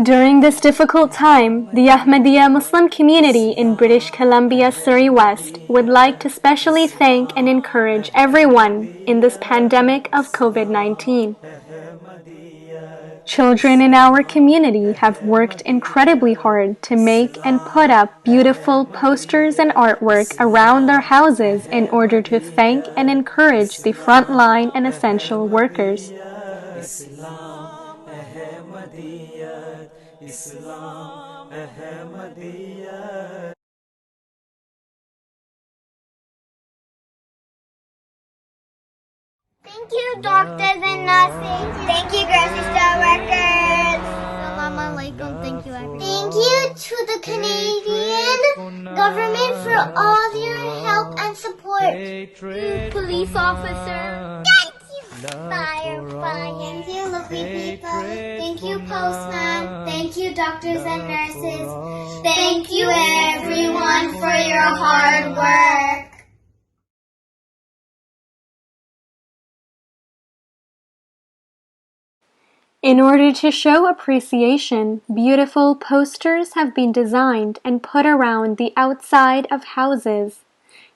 During this difficult time, the Ahmadiyya Muslim community in British Columbia, Surrey West would like to specially thank and encourage everyone in this pandemic of COVID-19. Children in our community have worked incredibly hard to make and put up beautiful posters and artwork around their houses in order to thank and encourage the frontline and essential workers. Thank you, doctors and nurses. Thank you, grocery store workers. Assalamu alaikum. Thank you, everyone. Thank you to the Canadian government for all your help and support. Police officer. Thank you, firefighters. Thank you, lovely people. Thank you, postman. Thank you, doctors and nurses. Thank you, everyone, for your hard work. In order to show appreciation, beautiful posters have been designed and put around the outside of houses.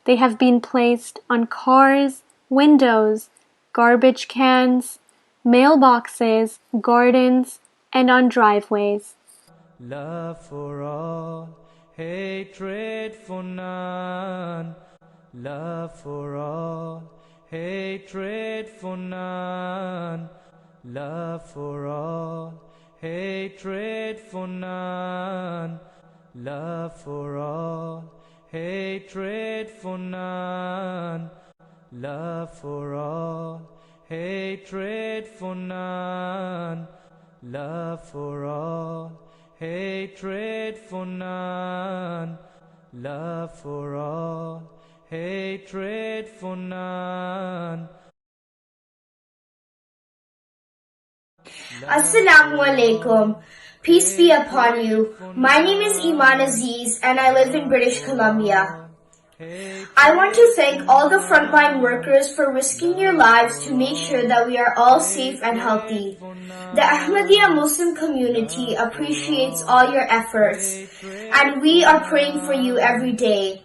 They have been placed on cars, windows, garbage cans, mailboxes, gardens, and on driveways. Love for all, hatred for none. Love for all, hatred for none. Love for all, hatred for none. Love for all, hatred for none. Love for all, hatred for none. Love for all, hatred for none. Love for all, hatred for none. Assalamu alaikum. Peace be upon you. My name is Iman Aziz and I live in British Columbia. I want to thank all the frontline workers for risking your lives to make sure that we are all safe and healthy. The Ahmadiyya Muslim community appreciates all your efforts and we are praying for you every day.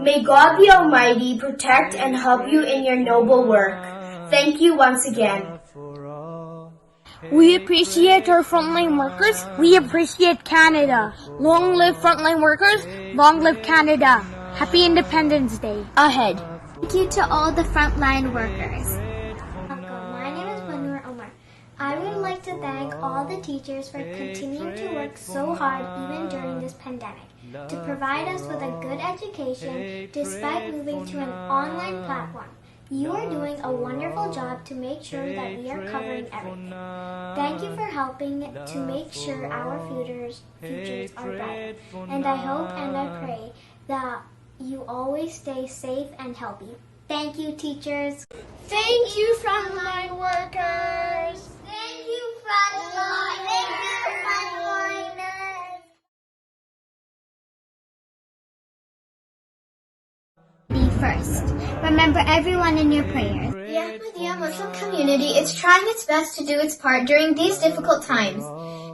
May God the Almighty protect and help you in your noble work. Thank you once again. We appreciate our frontline workers. We appreciate Canada. Long live frontline workers. Long live Canada. Happy Independence Day ahead. Thank you to all the frontline workers. My name is Omar. I would like to thank all the teachers for continuing to work so hard even during this pandemic to provide us with a good education despite moving to an online platform. You are doing a wonderful job to make sure that we are covering everything. Thank you for helping to make sure our futures are bright. And I hope and I pray that you always stay safe and healthy. Thank you, teachers. Thank you, frontline workers. Thank you, frontline. Thank you, frontliners. Be first. Remember everyone in your prayers. The Ahmadiyya Muslim community is trying its best to do its part during these difficult times.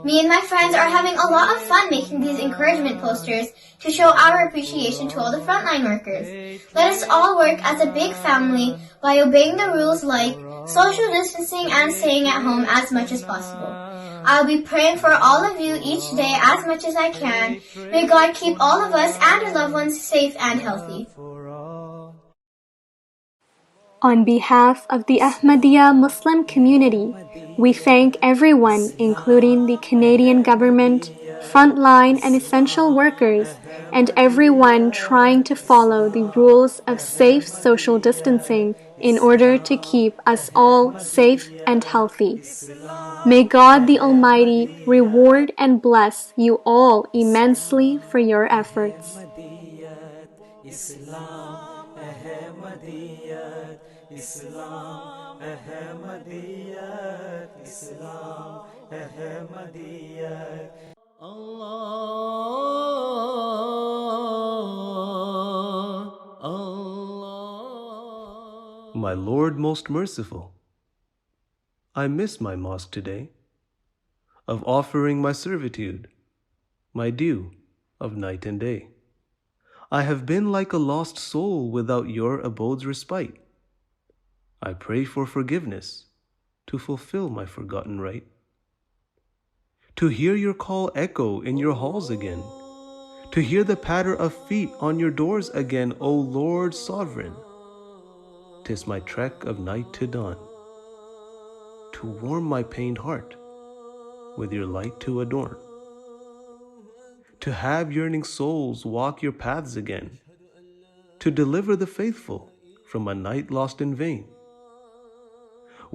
Me and my friends are having a lot of fun making these encouragement posters to show our appreciation to all the frontline workers. Let us all work as a big family by obeying the rules like social distancing and staying at home as much as possible. I'll be praying for all of you each day as much as I can. May God keep all of us and our loved ones safe and healthy. On behalf of the Ahmadiyya Muslim community, we thank everyone, including the Canadian government, frontline and essential workers, and everyone trying to follow the rules of safe social distancing in order to keep us all safe and healthy. May God the Almighty reward and bless you all immensely for your efforts. Islam, Ahmadiyat, Islam, Ahmadiyat. Allah. My Lord most merciful, I miss my mosque today. of offering my servitude, my due of night and day. I have been like a lost soul without your abode's respite. I pray for forgiveness to fulfill my forgotten right. To hear your call echo in your halls again, to hear the patter of feet on your doors again, O Lord Sovereign. 'Tis my trek of night to dawn, to warm my pained heart with your light to adorn. To have yearning souls walk your paths again, to deliver the faithful from a night lost in vain.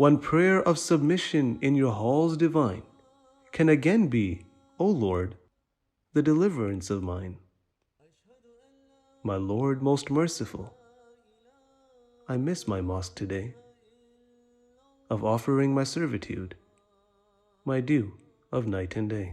One prayer of submission in your halls divine can again be, O Lord, the deliverance of mine. My Lord most merciful, I miss my mosque today, of offering my servitude, my due of night and day.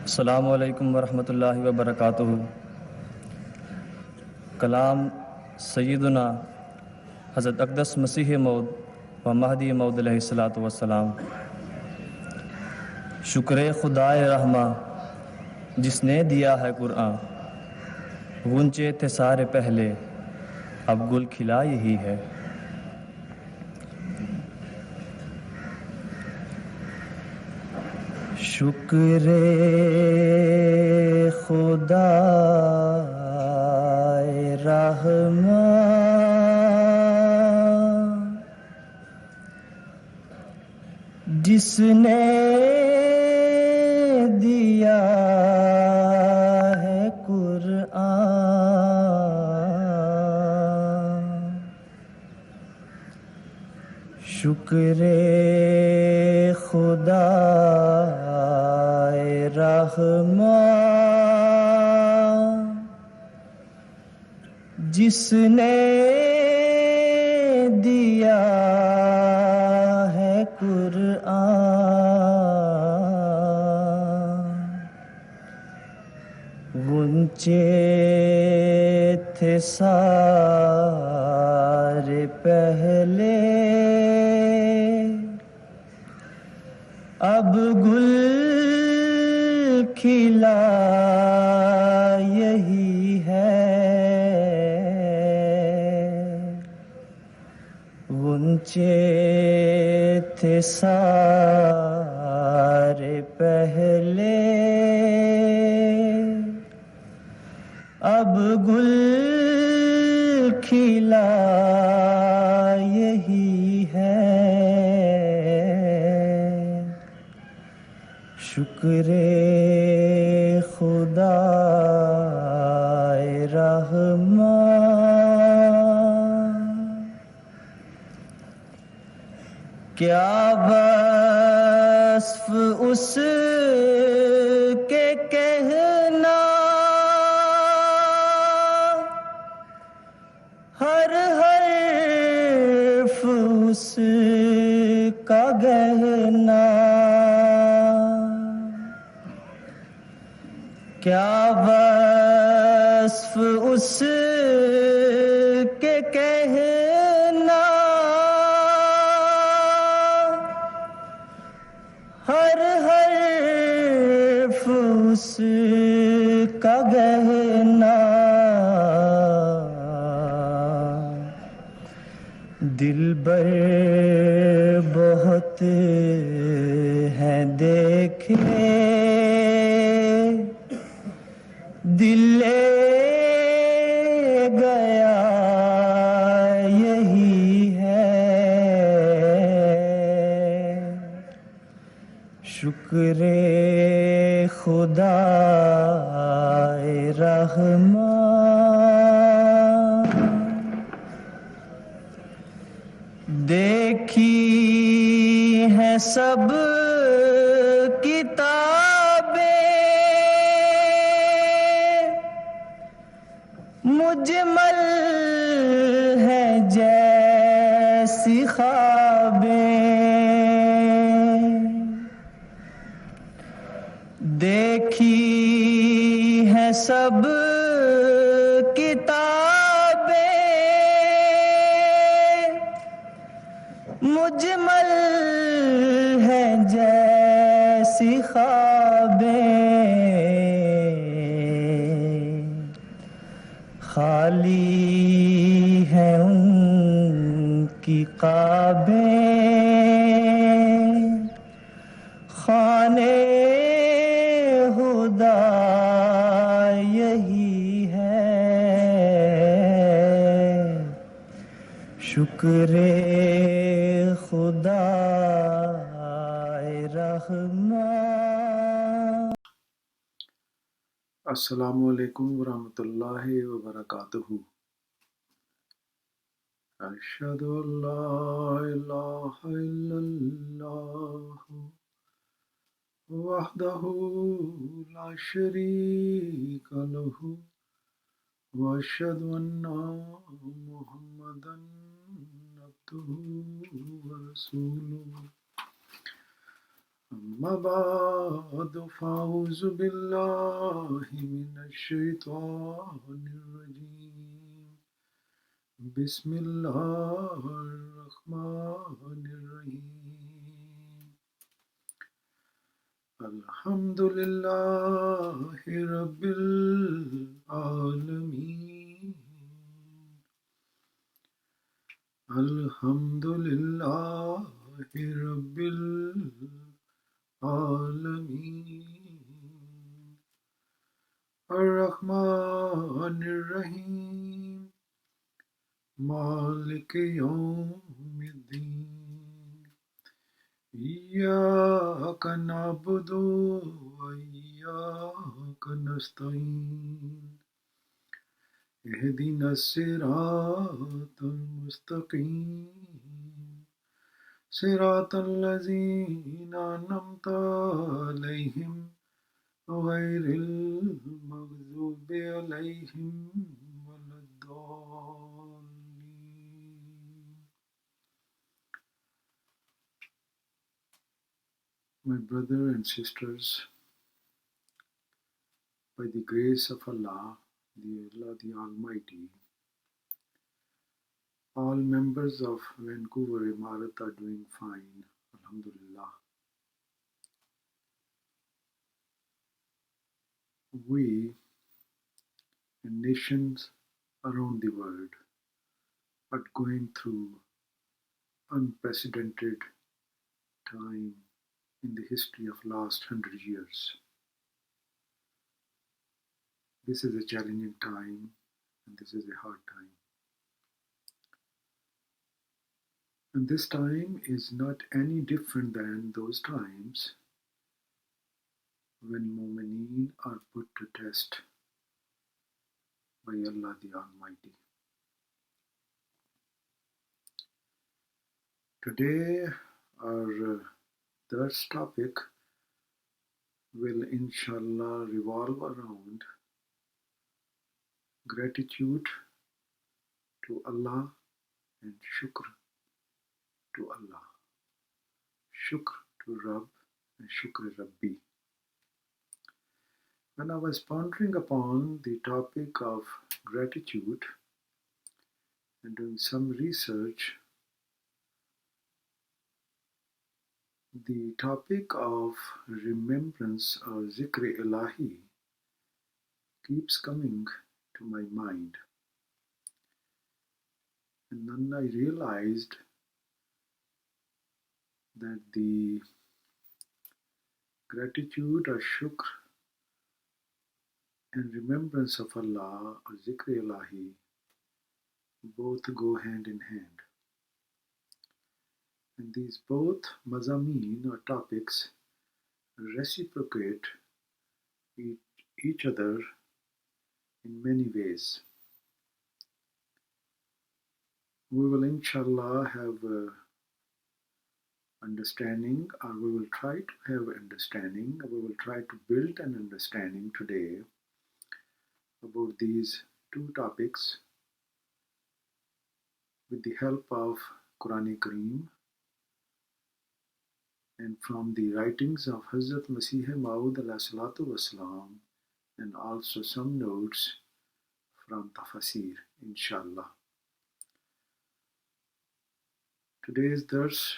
अस्सलामु अलैकुम वरहमतुल्लाहि वबरकातुहू। कलाम सय्यदुना हज़रत अक़दस मसीह मौद व महदी मौद अलैहिस्सलातु वस्सलाम। शुक्र खुदाए रहमा जिसने दिया है कुरान, गुंचे थे सारे पहले अब गुल खिला यही है। शुक्र खुदाए रहमा जिसने दिया है कुरान। शुक्र खुदा रहमान जिसने दिया है कुरान। गुंचे थे सारे पहले अब गुल खिला यही है। गुंचे थे सारे पहले अब गुल खिला यही है। शुक्र खुदाए रहमान। क्या वस्फ उसके कहना हर हर्फ उसका गहना। क्या वस्फ उसके कहना हर हर्फ उसका गहना। दिलबर बहुत हैं देखे दिल ले गया यही है। शुक्र खुदाए रहमान। देखी है सब किताबें मुजमल है जैसी ख्वाबें। देखी है सब किताबें मुजमल है जैसी ख्वाबें खाली है उनकी क़ाबें खाने खुदा यही है शुक्र खुदा रहमान। अस्सलामु अलैकुम वरहमतुल्लाहि वबरकातुहू। अशहदु अल्ला इलाहा इल्लल्लाहु वहदहू ला शरीका लहू व अशहदु अन्ना मुहम्मदन अब्दुहू व रसूलुहू। अम्मा बअद फ़अऊज़ु बिल्लाहि मिनश शैतानिर रजीम। बिस्मिल्लाहिर रहमानिर रहीम। अल्हम्दुलिल्लाहि रब्बिल आलमीन। अल्हम्दुलिल्लाहि रब्बिल आलमीन। अर्रहमानिर रहीम। मालिक यौमिद्दीन। इय्याका नअबुदु व इय्याका नस्तईन। इहदिनस सिरातल मुस्तकीम। सिरातल लज़ीना अनअमता अलैहिम गैरिल मग़ज़ूबि अलैहिम वलद्दाल्लीन। My brother and sisters, by the grace of Allah, the Almighty, all members of Vancouver, Imarat are doing fine, Alhamdulillah. We and nations around the world are going through unprecedented time in the history of last 100 years. This is a challenging time and this is a hard time. And this time is not any different than those times when Mu'mineen are put to test by Allah the Almighty. Today our third topic will inshallah revolve around gratitude to Allah and shukr to Allah. Shukr to Rabb and shukr Rabbi. When I was pondering upon the topic of gratitude and doing some research, the topic of remembrance or zikr-e-ilahi keeps coming to my mind. And then I realized that the gratitude or shukr and remembrance of Allah or zikr-e-ilahi both go hand in hand. And these both mazameen or topics reciprocate each other in many ways. We will inshallah have understanding, or we will try to have understanding, or we will try to build an understanding today about these two topics with the help of Quran Kareem and from the writings of Hazrat Masih Maud wasalam, and also some notes from Tafasir, inshallah. Today's dars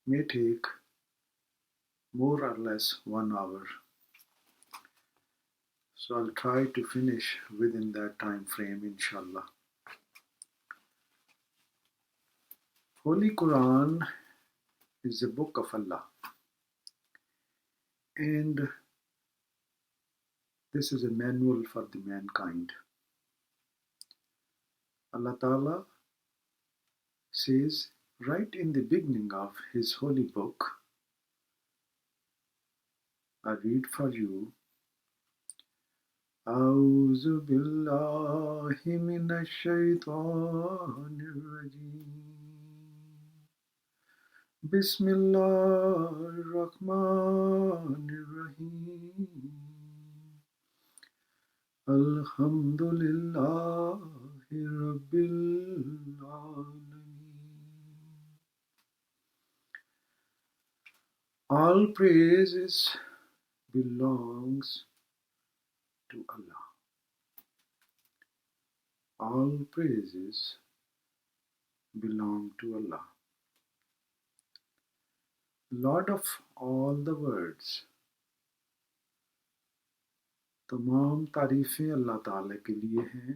may take more or less 1 hour, so I'll try to finish within that time frame, inshallah. Holy Quran is the book of Allah, and this is a manual for the mankind. Allah Ta'ala says right in the beginning of His holy book, I read for you, أعوذ بالله من الشيطان الرجيم بسم الله الرحمن الرحيم الحمد لله رب العالمين. All praises belongs to Allah. All praises belong to Allah, Lord of all the words. तमाम तारीफ़ें अल्लाह ताला के लिए हैं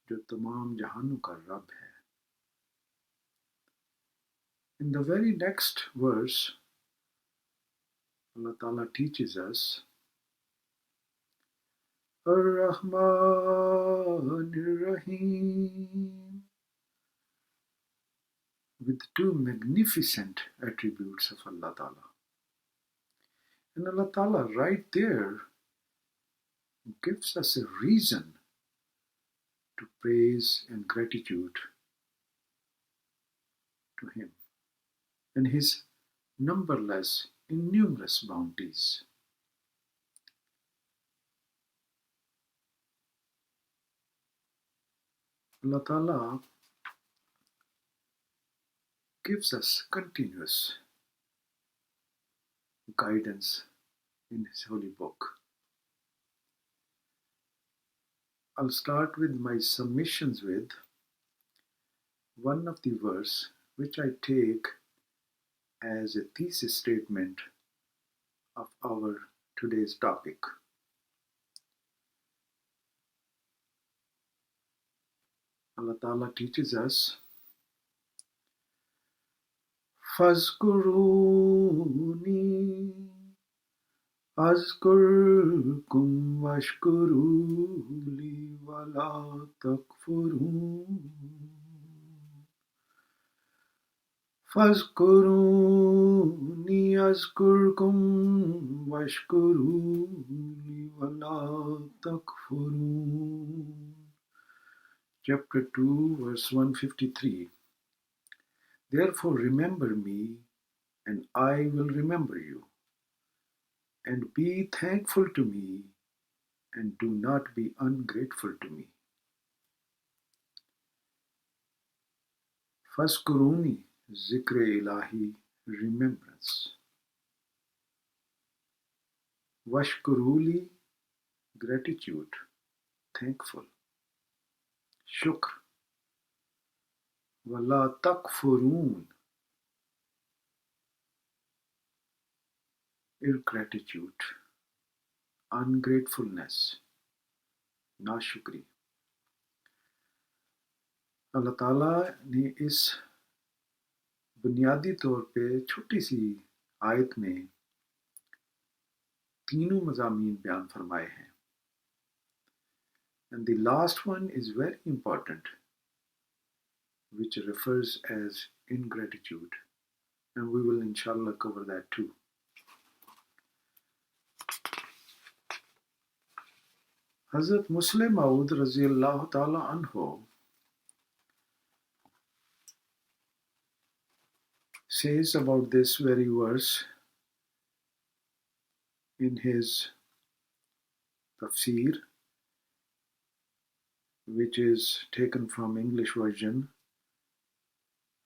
जो तमाम जहानों का रब है. In the very next verse, Allah Ta'ala teaches us Ar-Rahman Ar-Rahim, with two magnificent attributes of Allah Ta'ala. And Allah Ta'ala right there gives us a reason to praise and gratitude to Him and His numberless, innumerous bounties. Allah Ta'ala gives us continuous guidance in His holy book. I'll start with my submissions with one of the verse which I take as a thesis statement of our today's topic. Allah Ta'ala teaches us Fazkuruni Azkurkum Washkuruli Wala Takfurun Fazkuruni Azkurkum Washkuruli Wala Takfurun. Chapter 2, verse 153. Therefore remember me, and I will remember you. And be thankful to me, and do not be ungrateful to me. Faskuruni, Zikre Ilahi, remembrance. Washkuruli, gratitude, thankful. Shukr. Wala takfurun, ingratitude, ungratefulness, नाशुक्री. अल्लाह ताला ने इस बुनियादी तौर पे छोटी सी आयत में तीनों मज़ामीन बयान फरमाए हैं. And the last one is very important, which refers as ingratitude, and we will inshallah cover that too. Hazrat Muslim Maud Raziyallahu Ta'ala Anhu says about this very verse in his tafsir, which is taken from English version,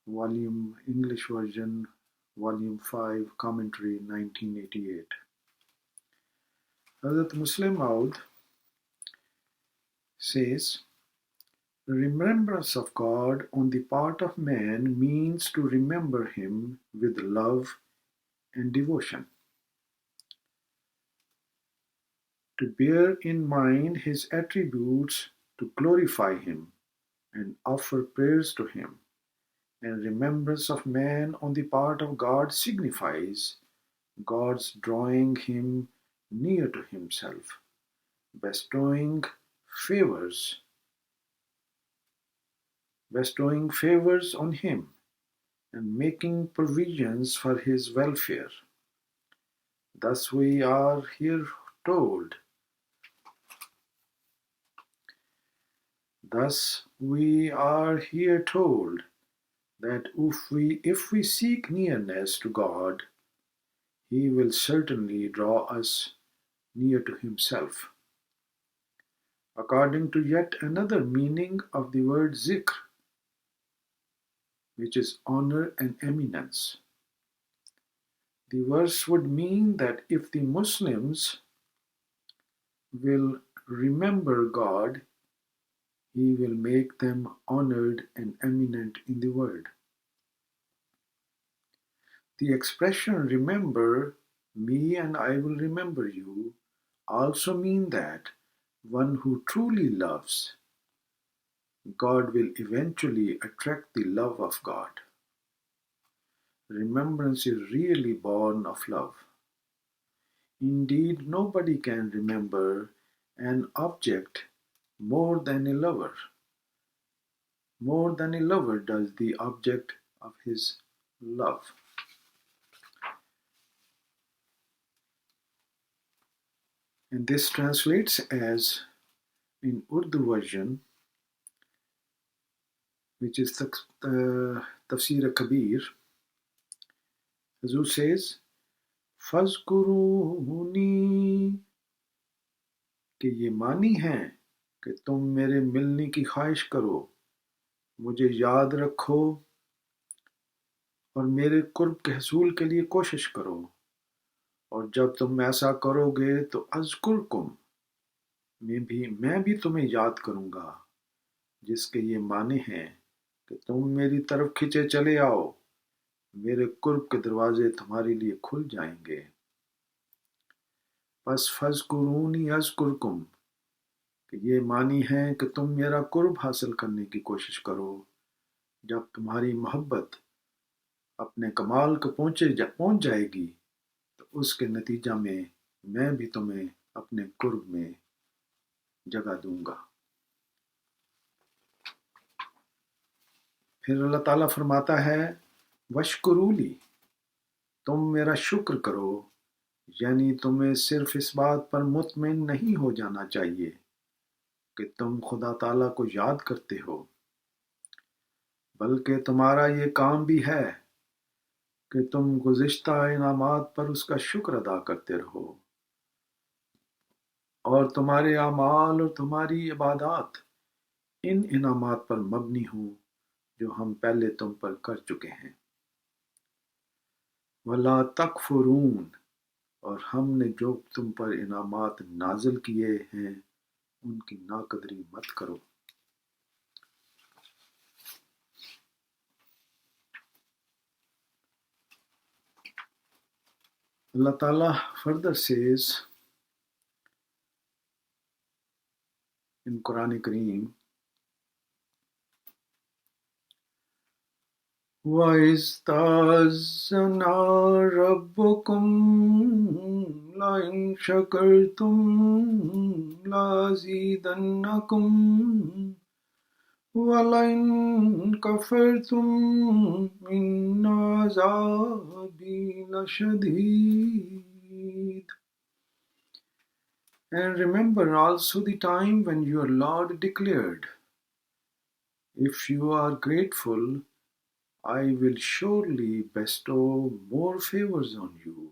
English version, Volume 5, Commentary 1988. Hazrat Muslim Maud says, remembrance of God on the part of man means to remember him with love and devotion, to bear in mind his attributes, to glorify him and offer prayers to him. And remembrance of man on the part of God signifies God's drawing him near to himself, bestowing favors on him and making provisions for his welfare. Thus we are here told that if we seek nearness to God, he will certainly draw us near to himself. According to yet another meaning of the word zikr, which is honor and eminence, the verse would mean that if the Muslims will remember God, he will make them honored and eminent in the world. The expression remember me and I will remember you also mean that one who truly loves God will eventually attract the love of God. Remembrance is really born of love. Indeed, nobody can remember an object more than a lover. More than a lover does the object of his love. And this translates as, in Urdu version, which is Tafsir Kabir, Hazur says, फज़्कुरूनी कि ये मानी है कि तुम मेरे मिलने की ख्वाहिश करो, मुझे याद रखो और मेरे कुर्ब के हसूल के लिए कोशिश करो, और जब तुम ऐसा करोगे तो अज़्कुरकुम मैं भी तुम्हें याद करूँगा, जिसके ये माने हैं कि तुम मेरी तरफ खिंचे चले आओ, मेरे कुर्ब के दरवाजे तुम्हारे लिए खुल जाएंगे। बस फज़्कुरूनी अज़्कुरकुम कि ये मानी है कि तुम मेरा कुर्ब हासिल करने की कोशिश करो, जब तुम्हारी मोहब्बत अपने कमाल को पहुँच जाएगी तो उसके नतीजा में मैं भी तुम्हें अपने कुर्ब में जगह दूंगा। फिर अल्लाह ताला फरमाता है, वशकुरूली तुम मेरा शुक्र करो, यानी तुम्हें सिर्फ इस बात पर मुतमिन नहीं हो जाना चाहिए कि तुम खुदा ताला को याद करते हो, बल्कि तुम्हारा ये काम भी है कि तुम गुज़िश्ता इनामात पर उसका शुक्र अदा करते रहो और तुम्हारे अमाल और तुम्हारी इबादत इन इनामात पर मबनी हो जो हम पहले तुम पर कर चुके हैं। वला तकफुरून और हमने जो तुम पर इनामात नाजिल किए हैं उनकी नाकदरी मत करो। Allah Ta'ala further says in Quran Kareem, وَإِذْ تَأَذَّنَ رَبُّكُمْ لَئِنْ شَكَرْتُمْ لَأَزِيدَنَّكُمْ وَلَئِنْ كَفَرْتُمْ إِنَّ عَذَابِي لَشَدِيدٌ. And remember also the time when your Lord declared, if you are grateful, I will surely bestow more favors on you.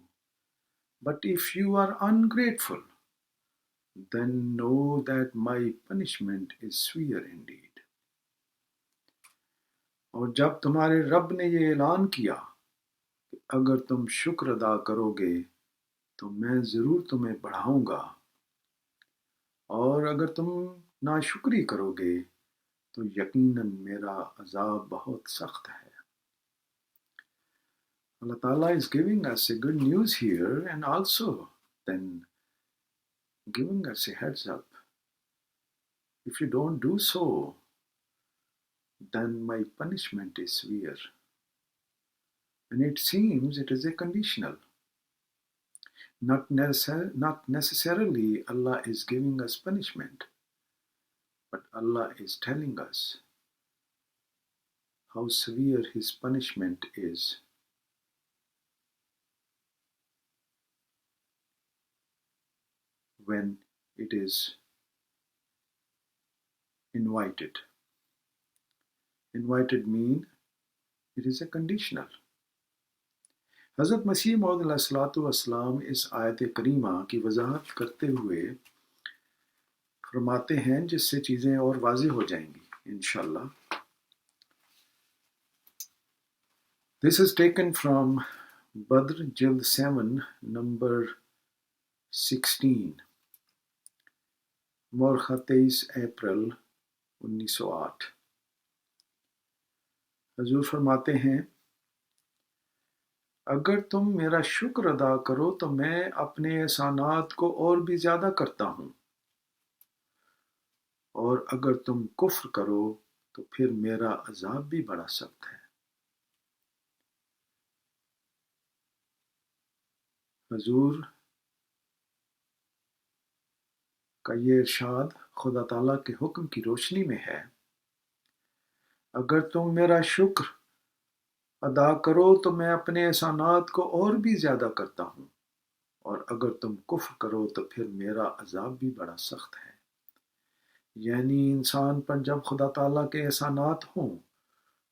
But if you are ungrateful, then know that my punishment is severe indeed. और जब तुम्हारे रब ने ये ऐलान किया कि अगर तुम शुक्र अदा करोगे तो मैं ज़रूर तुम्हें बढ़ाऊंगा, और अगर तुम नाशुक्री करोगे तो यकीनन मेरा अज़ाब बहुत सख्त है. Allah Ta'ala is giving us a good news here, and also then giving us a heads up. If you don't do so, then my punishment is severe. And it seems it is a conditional. Not necessarily Allah is giving us punishment, but Allah is telling us how severe His punishment is. When it is invited. Invited mean it is a conditional. हज़रत मसीह मौऊद अलैहिस्सलाम इस आयत करीमा की वजाहत करते हुए फरमाते हैं, जिससे चीज़ें और वाज़ेह हो जाएंगी इंशाअल्लाह. This is taken from Badr Jild 7 number 16, मोरखा 23 अप्रैल 1908. हजूर फरमाते हैं, अगर तुम मेरा शुक्र अदा करो तो मैं अपने एहसानात को और भी ज़्यादा करता हूँ, और अगर तुम कुफ्र करो तो फिर मेरा अज़ाब भी बड़ा सख्त है. हजूर का ये इरशाद खुदा ताला के हुक्म की रोशनी में है, अगर तुम मेरा शुक्र अदा करो तो मैं अपने एहसानात को और भी ज़्यादा करता हूँ, और अगर तुम कुफ्र करो तो फिर मेरा अज़ाब भी बड़ा सख्त है. यानी इंसान पर जब खुदा ताला के एहसानात हों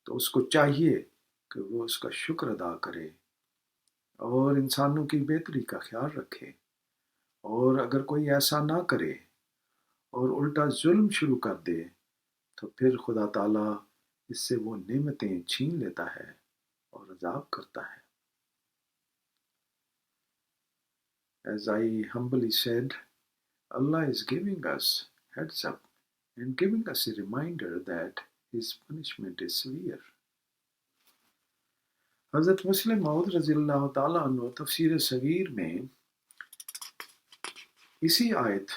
तो उसको चाहिए कि वो उसका शुक्र अदा करे और इंसानों की बेहतरी का ख्याल रखे. और अगर कोई ऐसा ना करे और उल्टा जुल्म शुरू कर दे तो फिर खुदा ताला इससे वो नेमतें छीन लेता है और अज़ाब करता है. As I humbly said, Allah is giving us heads up and giving us a reminder that His punishment is severe. हज़रत मुस्लिम मऊद रज़ियल्लाहु ताला अन्हु तफसीर सगीर में इसी आयत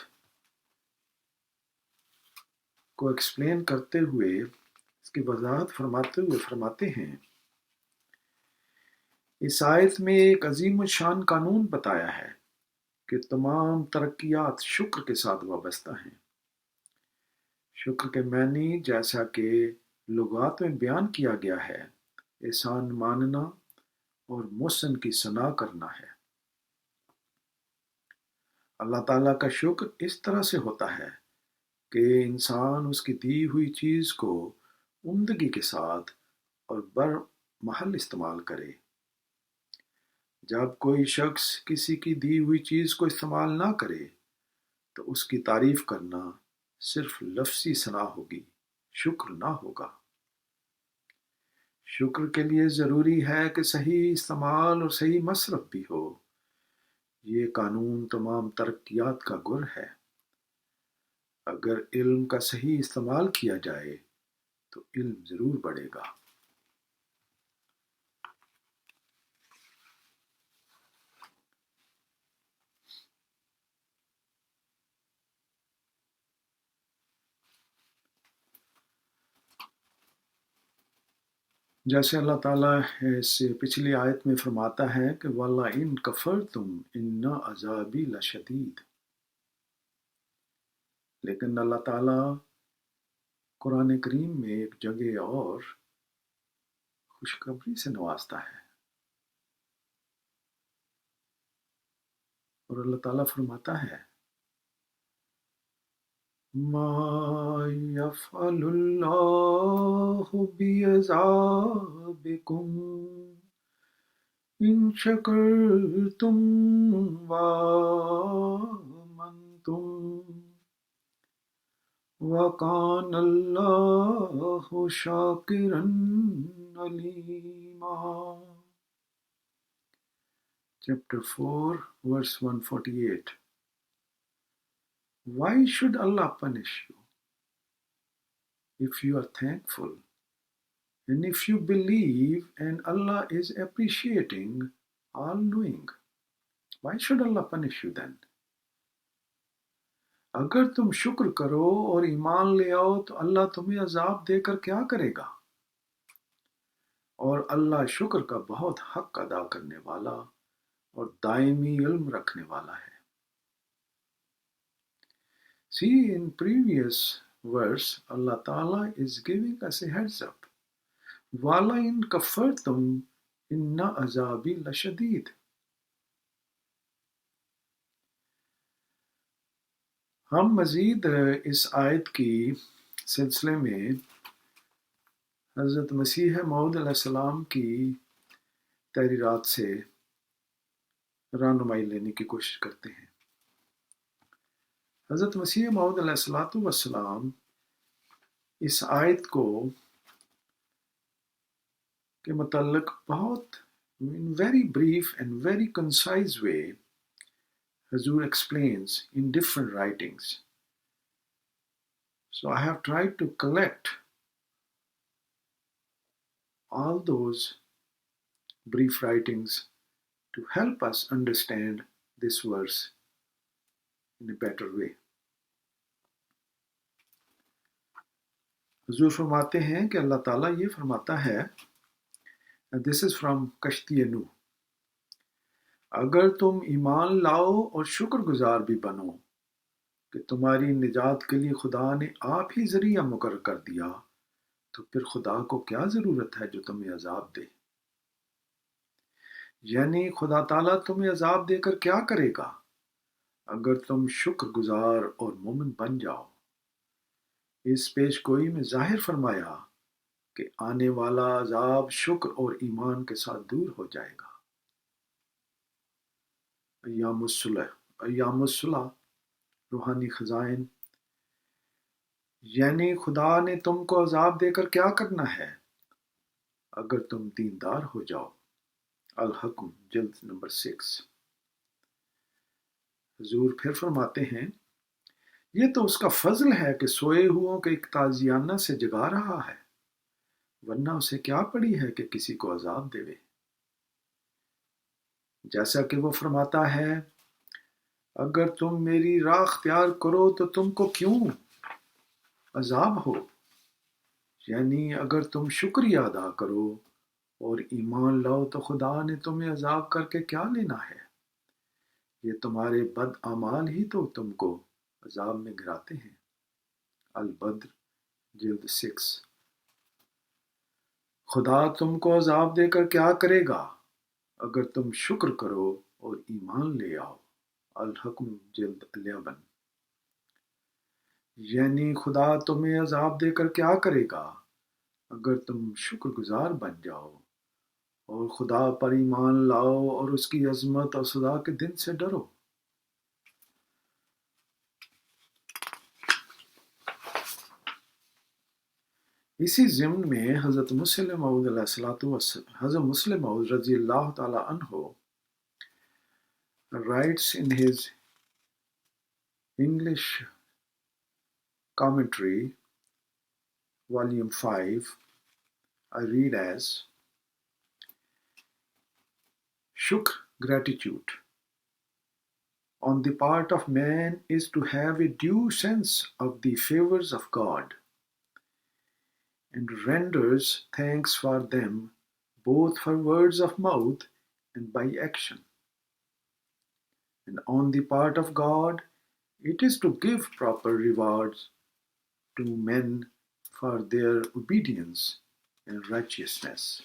को एक्सप्लेन करते हुए, इसकी वजाहत फरमाते हुए फरमाते हैं, इस आयत में एक अजीम शान कानून बताया है कि तमाम तरक्कियात शुक्र के साथ वाबस्ता हैं. शुक्र के मानी जैसा कि लुगात में बयान किया गया है, एहसान मानना और मोहसिन की सना करना है. अल्लाह ताला का शुक्र इस तरह से होता है कि इंसान उसकी दी हुई चीज़ को उम्दगी के साथ और बर महल इस्तेमाल करे. जब कोई शख्स किसी की दी हुई चीज़ को इस्तेमाल ना करे तो उसकी तारीफ करना सिर्फ लफ्ज़ी सना होगी, शुक्र ना होगा. शुक्र के लिए ज़रूरी है कि सही इस्तेमाल और सही मसरफ भी हो. ये कानून तमाम तरक्कियात का गुर है. अगर इल्म का सही इस्तेमाल किया जाए तो इल्म ज़रूर बढ़ेगा. जैसे अल्लाह ताला इस पिछली आयत में फरमाता है कि वल्ला इन कफरतुम इन्ना अज़ाबी लशदीद. लेकिन अल्लाह ताला कुरान करीम में एक जगह और खुशखबरी से नवाजता है, और अल्लाह ताला फरमाता है, मा यफ़अलुल्लाहु बिअज़ाबिकुम इन शकरतुम व आमनतुम व कानल्लाहु शाकिरन Aleema. chapter 4, verse 148. Why should Allah punish you if you are thankful and if you believe and Allah is appreciating, all-knowing? Why should Allah punish you then? अगर तुम शुक्र करो और ईमान ले आओ तो अल्लाह तुम्हें अजाब देकर क्या करेगा? और अल्लाह शुक्र का बहुत हक अदा करने वाला और दायमी इल्म रखने वाला है. See, in previous verse, Allah Ta'ala is giving us a heads up. Wala in kafartum inna azabi lashadid. हम मज़ीद इस आयत की सिलसिले में हज़रत मसीह मऊद अलैहिस्सलाम की तहरीरात से रहनुमाई लेने की कोशिश करते हैं. हज़रत मसीह मऊद अलैहिस्सलातु वस्सलाम इस आयत को के मुतल्लिक़ बहुत in very brief and very concise way Hazur explains in different writings. So I have tried to collect all those brief writings to help us understand this verse in a better way. हुजूर फरमाते हैं कि अल्लाह ताला ये फरमाता है, and this is from कश्ती नूह, अगर तुम ईमान लाओ और शुक्रगुजार भी बनो कि तुम्हारी निजात के लिए खुदा ने आप ही जरिया मुकर्रर कर दिया, तो फिर खुदा को क्या ज़रूरत है जो तुम्हें अजाब दे. यानी खुदा ताला तुम्हें अजाब देकर क्या करेगा अगर तुम शुक्रगुजार और मोमिन बन जाओ. इस पेशगोई में जाहिर फरमाया कि आने वाला अजाब शुक्र और ईमान के साथ दूर हो जाएगा. अय्यामुस्सुला रूहानी खजाइन, यानी खुदा ने तुमको अजाब देकर क्या करना है अगर तुम दीनदार हो जाओ. अल-हक्म जिल्द नंबर 6. हुजूर फिर फरमाते हैं, ये तो उसका फजल है कि सोए हुओं के एक ताजियाना से जगा रहा है, वरना उसे क्या पड़ी है कि किसी को अजाब देवे. जैसा कि वो फरमाता है, अगर तुम मेरी राह अख्तियार करो तो तुमको क्यों अजाब हो. यानी अगर तुम शुक्रिया अदा करो और ईमान लाओ तो खुदा ने तुम्हें अजाब करके क्या लेना है. ये तुम्हारे बद अमाल ही तो तुमको अजाब में गिराते हैं. अल-बद्र जिल्द 6. खुदा तुमको अजाब देकर क्या करेगा अगर तुम शुक्र करो और ईमान ले आओ. अल-हक्म जिल्द 11. यानी खुदा तुम्हें अजाब देकर क्या करेगा अगर तुम शुक्रगुजार बन जाओ और खुदा पर ईमान लाओ और उसकी अज़मत और सज़ा के दिन से डरो. इसी ज़िम्न में हज़रत मुस्लिम मऊद रज़ियल्लाहु ताला अन्हु writes in his English commentary, volume 5, I read as, Shukr, gratitude, on the part of man is to have a due sense of the favors of God and renders thanks for them both for words of mouth and by action. And on the part of God, it is to give proper rewards to men for their obedience and righteousness.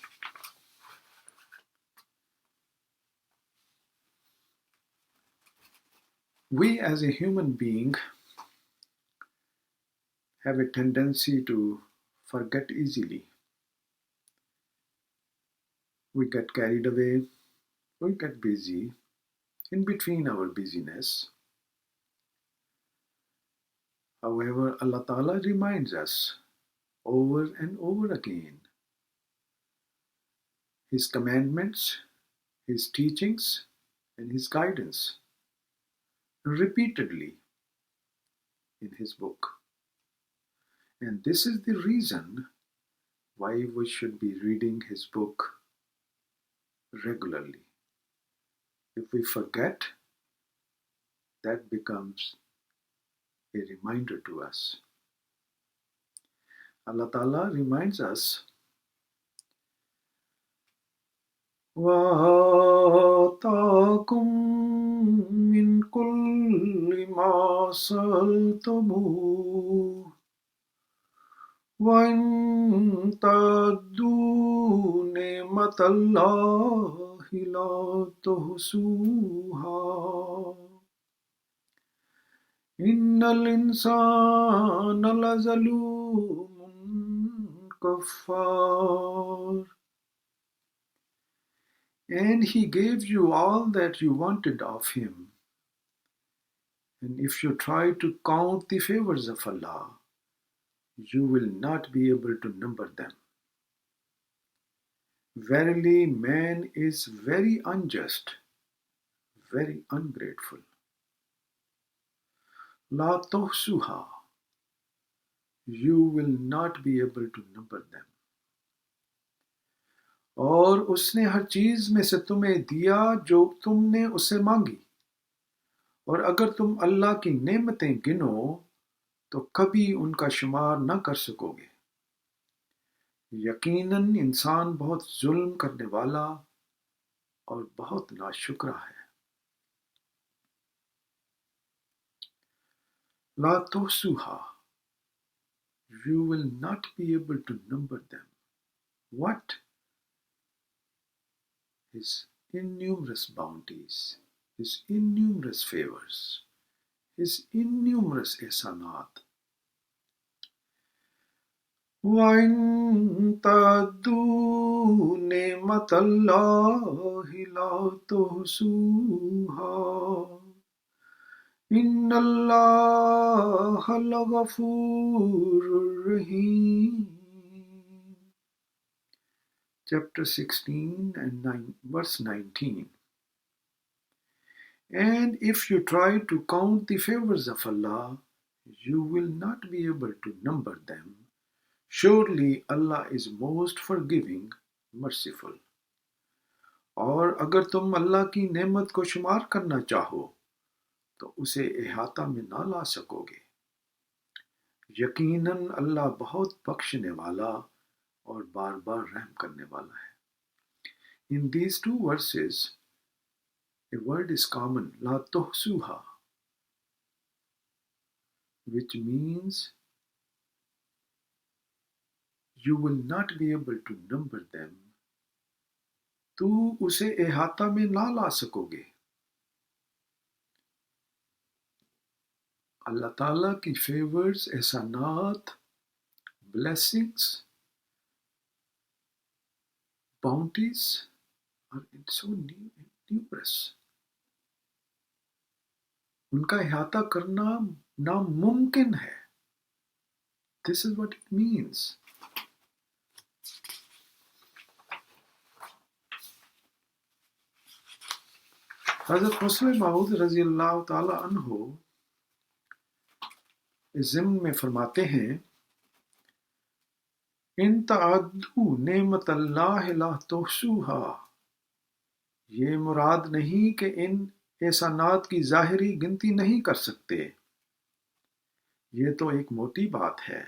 We as a human being have a tendency to forget easily. We get carried away, we get busy. In between our busyness, however, Allah Ta'ala reminds us over and over again His commandments, His teachings, and His guidance repeatedly in His book. And this is the reason why we should be reading His book regularly. If we forget, that becomes a reminder to us. Allah Ta'ala reminds us, وَآتَاكُم مِّن كُلِّ مَا سَأَلْتُمُوهُ وَإِن تَعُدُّوا نِعْمَةَ اللَّهِ لَا تُحْصُوهَا إِنَّ الْإِنسَانَ لَظَلُومٌ كَفَّارٌ. And He gave you all that you wanted of Him. And if you try to count the favors of Allah, you will not be able to number them. Verily, man is very unjust, very ungrateful. La tuhsuha, you will not be able to number them. और उसने हर चीज में से तुम्हें दिया जो तुमने उससे मांगी, और अगर तुम अल्लाह की नेमतें गिनो तो कभी उनका शुमार न कर सकोगे। यकीनन इंसान बहुत जुल्म करने वाला और बहुत नाशुक्रा है। La tuhsuha, you will not be able to number them. What? His innumerous bounties, His innumerous favors, His innumerous ihsanat. وَإِن تَعُدُّوا نِعْمَةَ اللَّهِ لَا تُحْصُوهَا إِنَّ اللَّهَ لَغَفُورٌ رَحِيمٌ. Chapter 16 and verse 19. And if you try to count the favors of Allah, you will not be able to number them. Surely Allah is most forgiving, merciful. और अगर तुम अल्लाह की नेमत को शुमार करना चाहो तो उसे इहाता में ना ला सकोगे। यकीनन अल्लाह बहुत बख्शने वाला और बार बार रहम करने वाला है। In these two verses, a word is common, la tuhsuha, which means you will not be able to number them. तू उसे इहाता में ना ला सकोगे। अल्लाह ताला की favors, एहसानात, blessings, bounties are so numerous. उनका इहाता करना नामुमकिन है। This is what it means. हज़रत मुस्लिम मऊद रज़ी अल्लाह ताला अन्हो इस ज़िम्न में फरमाते हैं, इन तअद्दू नेमत अल्लाह ला तुहसूहा, ये मुराद नहीं कि इन एहसानात की ज़ाहिरी गिनती नहीं कर सकते। ये तो एक मोटी बात है।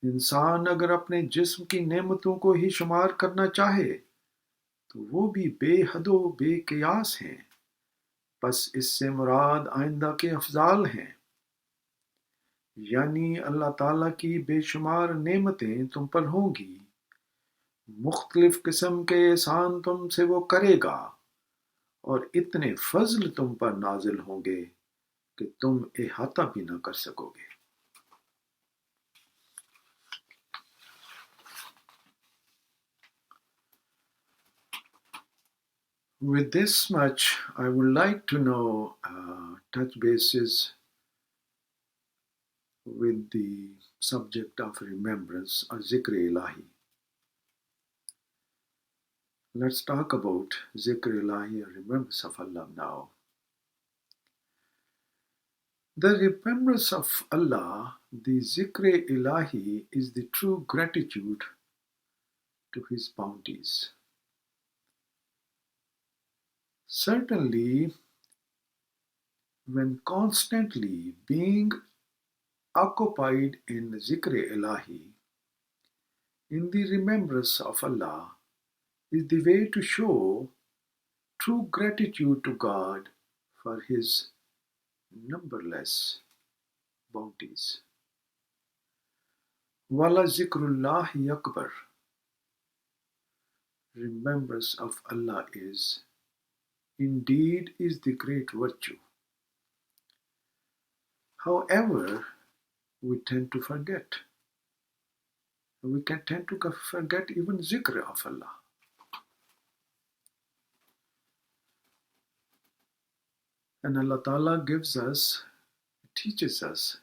इंसान अगर अपने जिस्म की नेमतों को ही शुमार करना चाहे तो वो भी बेहदो बेकियास हैं। बस इससे मुराद आइंदा के अफजाल हैं, यानी अल्लाह ताला की बेशुमार नेमतें तुम पर होंगी, मुख्तलिफ किस्म के एहसान तुमसे वो करेगा और इतने फजल तुम पर नाजिल होंगे कि तुम इहाता भी न कर सकोगे। With this much, I would like to know, touch bases with the subject of remembrance or zikr ilahi. Let's talk about Zikr Ilahi or remembrance of Allah now. The remembrance of Allah, the Zikr Ilahi, is the true gratitude to His bounties. Certainly, when constantly being occupied in Zikr Ilahi, in the remembrance of Allah, is the way to show true gratitude to God for His numberless bounties. Wala zikrullahi akbar. Remembrance of Allah indeed is the great virtue. However, we tend to forget. We can tend to forget even zikr of Allah. And Allah Ta'ala teaches us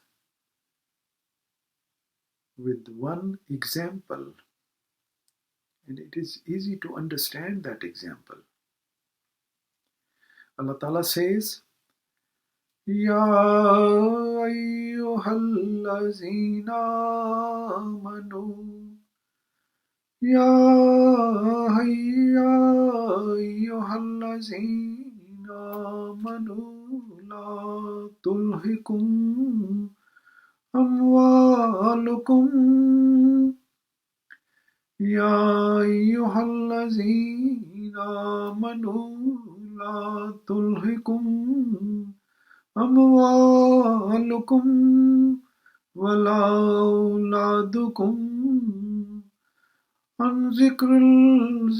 with one example, and it is easy to understand that example. Allah Ta'ala says, Ya ayyuhallazina amanu Ya ayyuhallazina amanu la tulhikum amwalukum Ya ayyuhallazina amanu la tulhikum amwalukum wala auladukum an zikrillah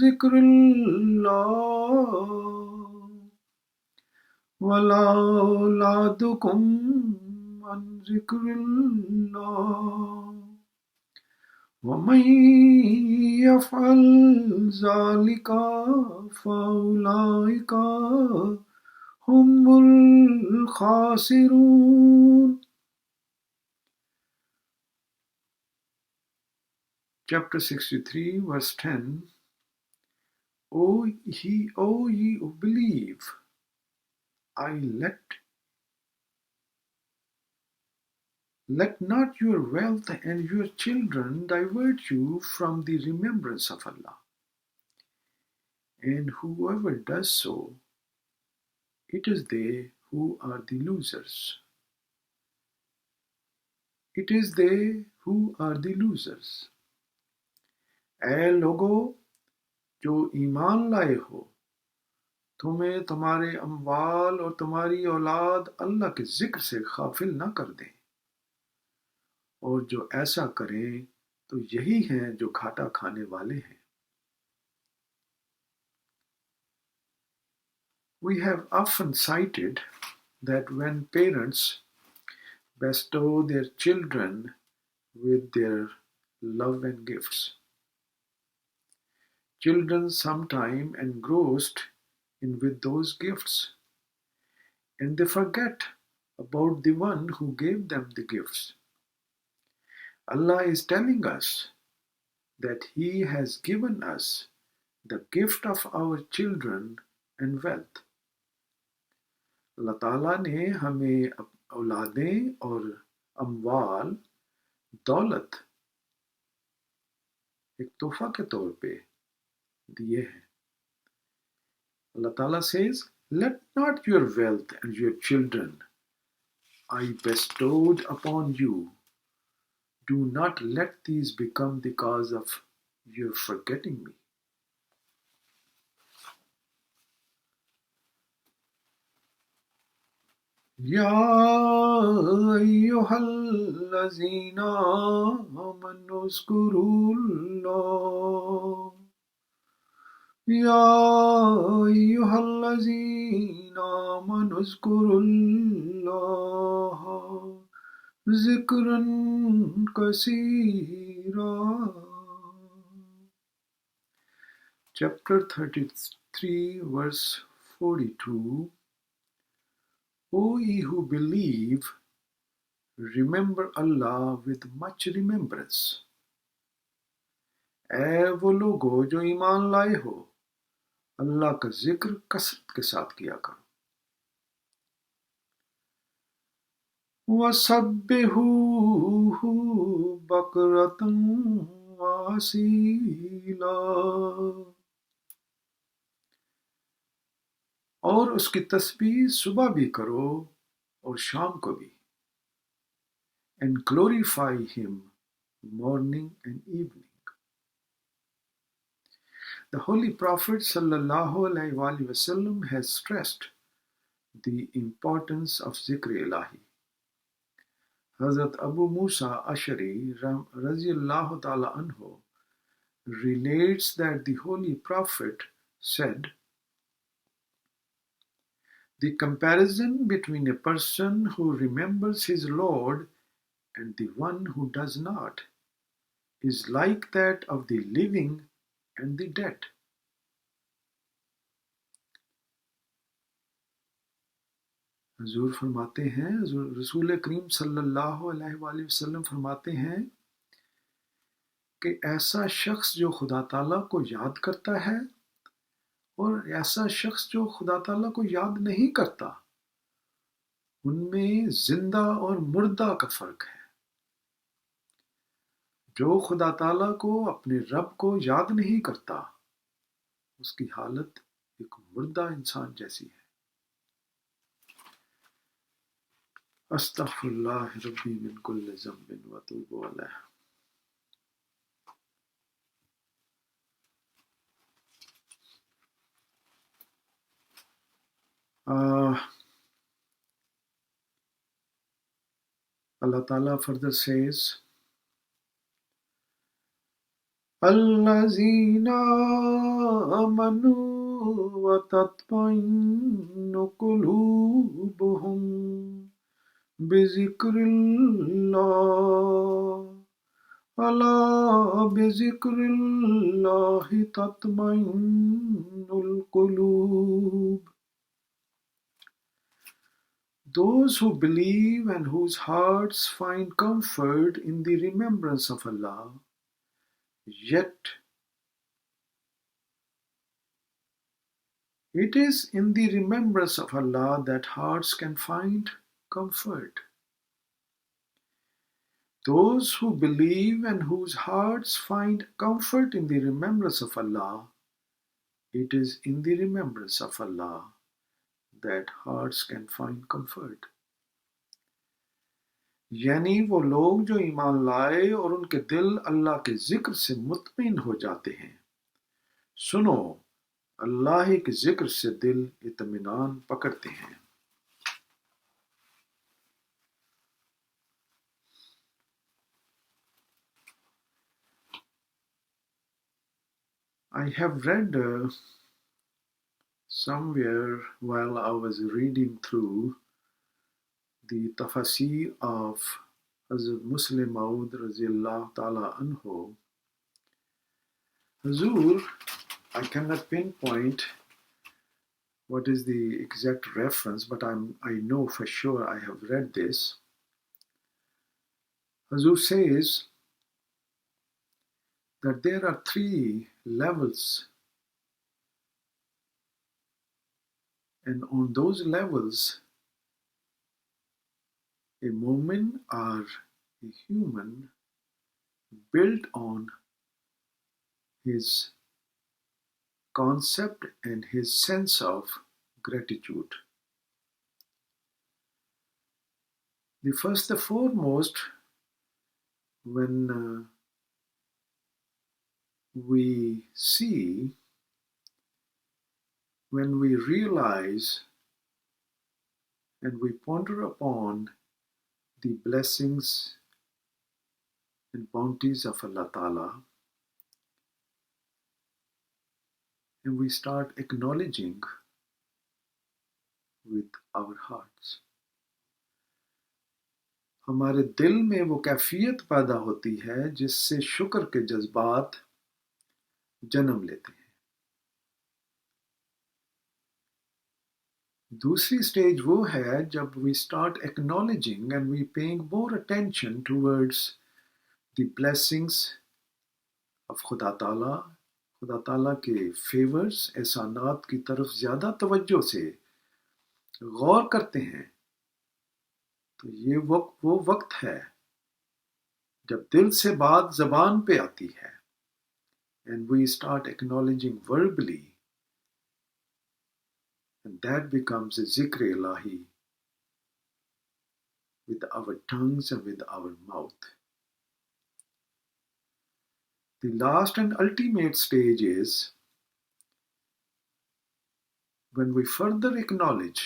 wala auladukum an zikrillah وَمَنْ يَفْعَلْ ذَلِكَ فَأُولَئِكَ هُمُ الْخَاسِرُونَ. Chapter 63, verse 10. O ye who believe, let not your wealth and your children divert you from the remembrance of Allah. And whoever does so, it is they who are the losers. It is they who are the losers. ऐ लोगो जो ईमान लाए हो, तुम्हें तुम्हारे अम्वाल और तुम्हारी औलाद अल्लाह के जिक्र से गाफिल न कर दें, और जो ऐसा करें तो यही हैं जो घाटा खाने वाले हैं. We have often cited that when parents bestow their children with their love and gifts, children sometime engrossed in with those gifts, and they forget about the one who gave them the gifts. Allah is telling us that He has given us the gift of our children and wealth. Allah Ta'ala ने हमें औलादें और अम्वाल दौलत एक तोहफा के तौर पे दिए हैं. Allah Ta'ala says, let not your wealth and your children I bestowed upon you, do not let these become the cause of your forgetting me. Ya ayyuhallazina amanu uzkurullah Ya ayyuhallazina amanu uzkurullah zikran kasira. Chapter 33, verse 42. O ye who believe, remember Allah with much remembrance. ऐ वो लोगो जो ईमान लाए हो, अल्लाह का जिक्र कसरत के साथ किया करो। वसब्बिहूहु बकरतन वासीला, और उसकी तस्बीह सुबह भी करो और शाम को भी। And glorify him morning and evening. The Holy Prophet sallallahu alaihi wasallam has stressed the importance of zikr ilahi. Hazrat Abu Musa Ashari radiyallahu ta'ala anhu relates that the Holy Prophet said, the comparison between a person who remembers his Lord and the one who does not is like that of the living and the dead. हजूर फरमाते हैं, रसूल करीम सल्लल्लाहु अलैहि वसल्लम फरमाते हैं कि ऐसा शख्स जो खुदा ताला को याद करता है और ऐसा शख्स जो खुदा ताला को याद नहीं करता, उनमें जिंदा और मुर्दा का फर्क है। जो खुदा ताला को, अपने रब को याद नहीं करता, उसकी हालत एक मुर्दा इंसान जैसी है। अस्तगफिरुल्लाह रब्बी मिन कुल्लि ज़ंबिन व अतूबु अलैह। Allah Ta'ala further says, Allazina amanu wa tatma'innu qulubuhum bizikrillah. Ala bizikrillahi tatma'innul qulub. Those who believe and whose hearts find comfort in the remembrance of Allah, yet it is in the remembrance of Allah that hearts can find comfort. Those who believe and whose hearts find comfort in the remembrance of Allah, it is in the remembrance of Allah that hearts can find comfort. यानी वो लोग जो ईमान लाए और उनके दिल अल्लाह के जिक्र से मुतमिन हो जाते हैं। सुनो, अल्लाह के जिक्र से दिल इत्मीनान पकड़ते हैं। I have read somewhere while I was reading through the tafsir of Hazrat Muslim Maud radiyallahu ta'ala anhu, Hazur, I cannot pinpoint what is the exact reference, but I know for sure I have read this. Hazur says that there are 3 levels, and on those levels a mu'min or a human built on his concept and his sense of gratitude. The first, the foremost, when we see, when we realize and we ponder upon the blessings and bounties of Allah Ta'ala, and we start acknowledging with our hearts, हमारे दिल में वो कैफियत पैदा होती है जिससे शुक्र के जज्बात जन्म लेते हैं। दूसरी स्टेज वो है जब we start acknowledging and we paying more attention towards the blessings of खुदा ताला, खुदा ताला के फेवर्स एहसानात की तरफ ज़्यादा तवज्जो से गौर करते हैं तो ये वो वक्त है जब दिल से बात ज़बान पे आती है and we start acknowledging verbally and that becomes a zikr ilahi with our tongues and with our mouth. The last and ultimate stage is when we further acknowledge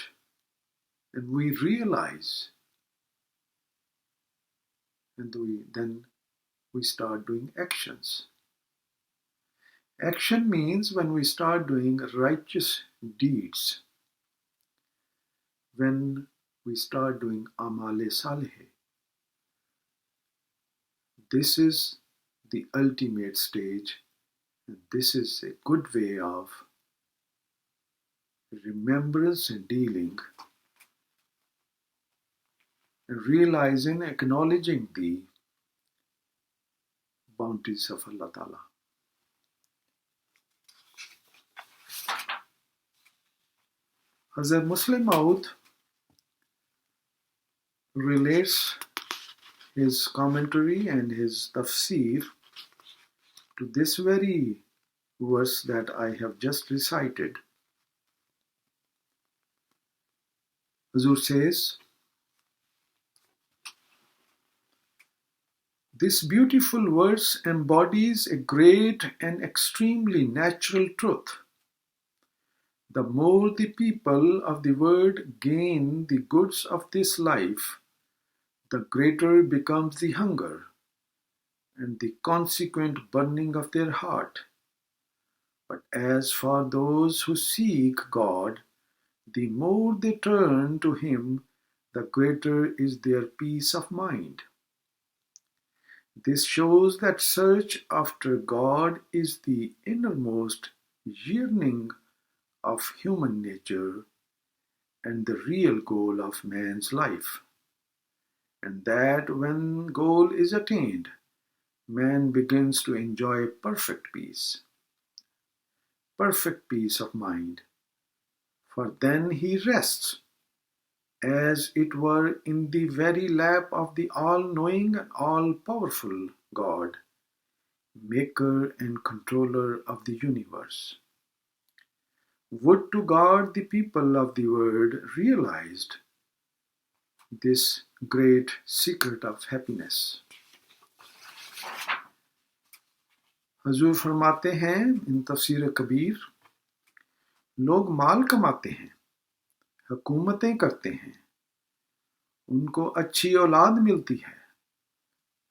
and we realize and then we start doing actions. Action means when we start doing righteous deeds, when we start doing amale saleh. This is the ultimate stage, and this is a good way of remembrance and dealing and realizing, acknowledging the bounties of Allah Ta'ala. Hazrat Muslim Maud relates his commentary and his tafsir to this very verse that I have just recited. Hazur says, this beautiful verse embodies a great and extremely natural truth. The more the people of the world gain the goods of this life, the greater becomes the hunger and the consequent burning of their heart. But as for those who seek God, the more they turn to Him, the greater is their peace of mind. This shows that search after God is the innermost yearning of human nature and the real goal of man's life. And that when goal is attained, man begins to enjoy perfect peace of mind. For then he rests, as it were, in the very lap of the all-knowing and all-powerful God, maker and controller of the universe. Would to God the people of the world realized this great secret of happiness. हजूर फरमाते हैं इन तफसीर कबीर, लोग माल कमाते हैं, हुकूमतें करते हैं, उनको अच्छी औलाद मिलती है,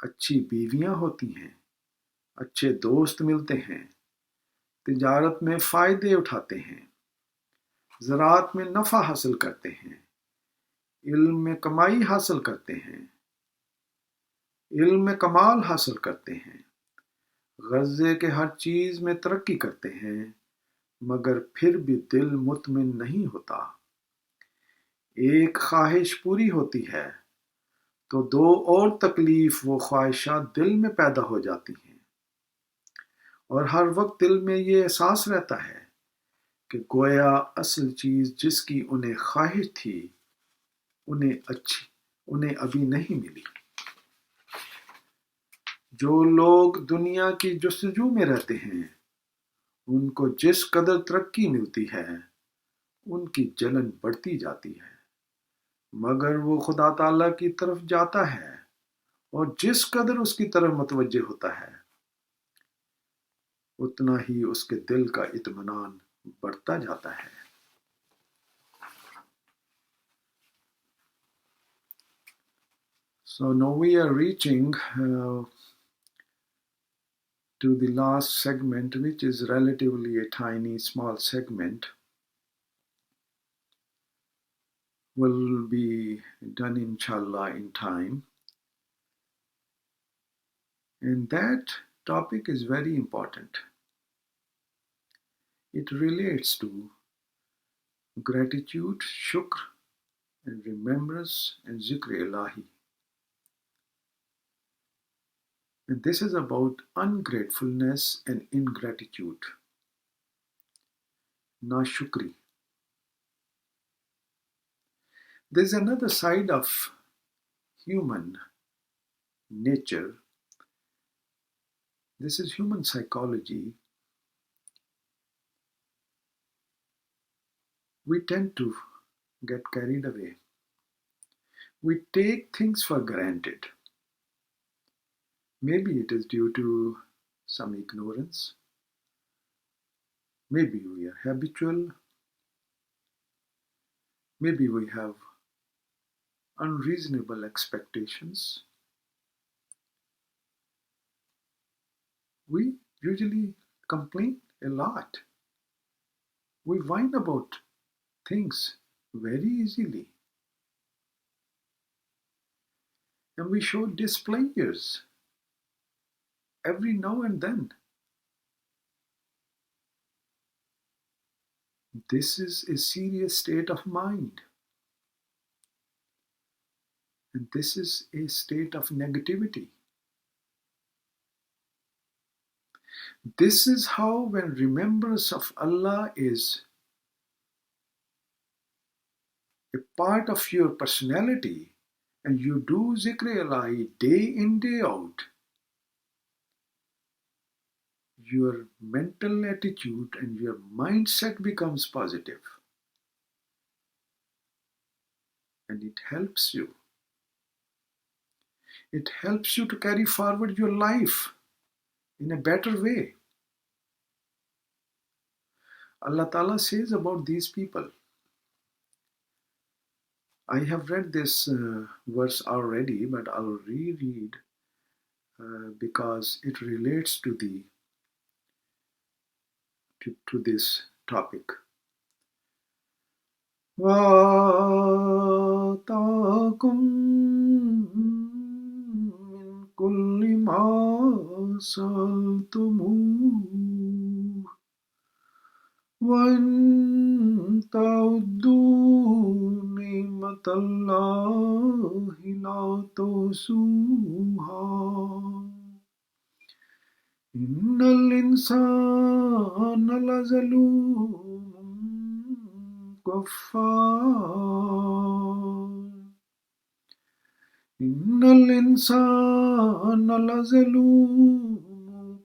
अच्छी बीवियां होती हैं, अच्छे दोस्त मिलते हैं, तिजारत में फ़ायदे उठाते हैं, ज़राअत में नफ़ा हासिल करते हैं, इल्म में कमाई हासिल करते हैं, इल्म में कमाल हासिल करते हैं, ग़ज़े के हर चीज़ में तरक्की करते हैं, मगर फिर भी दिल मुतमिन नहीं होता। एक ख्वाहिश पूरी होती है तो दो और तकलीफ वो ख्वाहिशात दिल में पैदा हो जाती हैं और हर वक्त दिल में ये एहसास रहता है कि गोया असल चीज़ जिसकी उन्हें ख्वाहिश थी उन्हें अभी नहीं मिली। जो लोग दुनिया की जुस्तजू में रहते हैं उनको जिस कदर तरक्की मिलती है उनकी जलन बढ़ती जाती है, मगर वो खुदा ताला की तरफ जाता है और जिस कदर उसकी तरफ मुतवज्जे होता है उतना ही उसके दिल का इत्मीनान बढ़ता जाता है। So now we are reaching to the last segment, which is relatively a tiny, small segment. Will be done inshallah in time. And that topic is very important. It relates to gratitude, shukr, and remembrance and zikr ilahi. And this is about ungratefulness and ingratitude. Nashukri. There's another side of human nature. This is human psychology. We tend to get carried away. We take things for granted. Maybe it is due to some ignorance. Maybe we are habitual. Maybe we have unreasonable expectations. We usually complain a lot. We whine about things very easily. And we show displeasures every now and then. This is a serious state of mind. And this is a state of negativity. This is how, when remembrance of Allah is a part of your personality and you do zikr-e-ilahi day in, day out, your mental attitude and your mindset becomes positive. And it helps you. It helps you to carry forward your life in a better way. Allah Ta'ala says about these people. I have read this verse already, but I'll reread because it relates to this topic. وَآتَاكُم مِّن كُلِّ مَا سَأَلْتُمُوهُ وَإِن تَعُدُّوا نِعْمَةَ اللَّهِ لَا تُحْصُوهَا إِنَّ الْإِنسَانَ لَظَلُومٌ كَفَّارٌ إِنَّ الْإِنسَانَ لَظَلُومٌ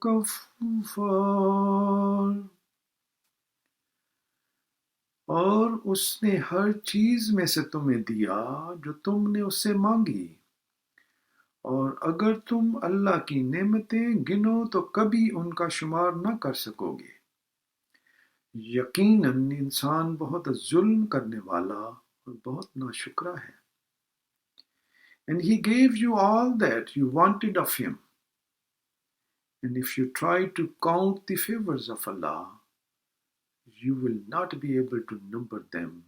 كَفَّارٌ और उसने हर चीज में से तुम्हें दिया जो तुमने उससे मांगी, और अगर तुम अल्लाह की नेमतें गिनो तो कभी उनका शुमार न कर सकोगे। यकीनन इंसान बहुत जुल्म करने वाला और बहुत नाशुक्रा है। And he gave you all that you wanted of him. And if you try to count the favors of Allah, you will not be able to number them.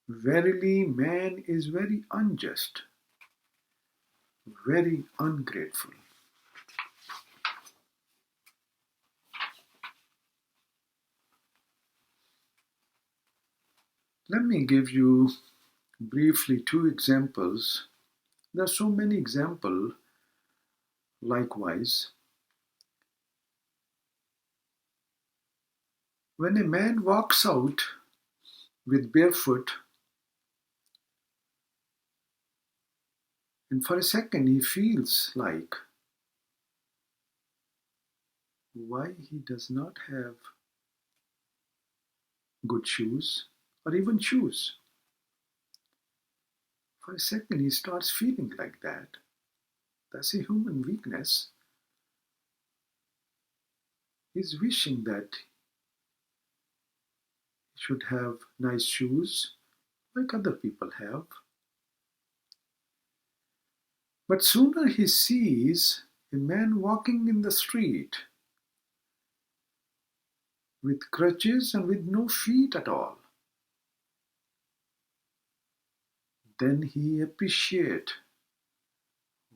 Verily, man is very unjust, very ungrateful. Let me give you briefly two examples. There are so many examples likewise. When a man walks out with barefoot, and for a second he feels like why he does not have good shoes or even shoes. For a second he starts feeling like that. That's a human weakness. He's wishing that he should have nice shoes like other people have. But sooner he sees a man walking in the street with crutches and with no feet at all. Then he appreciates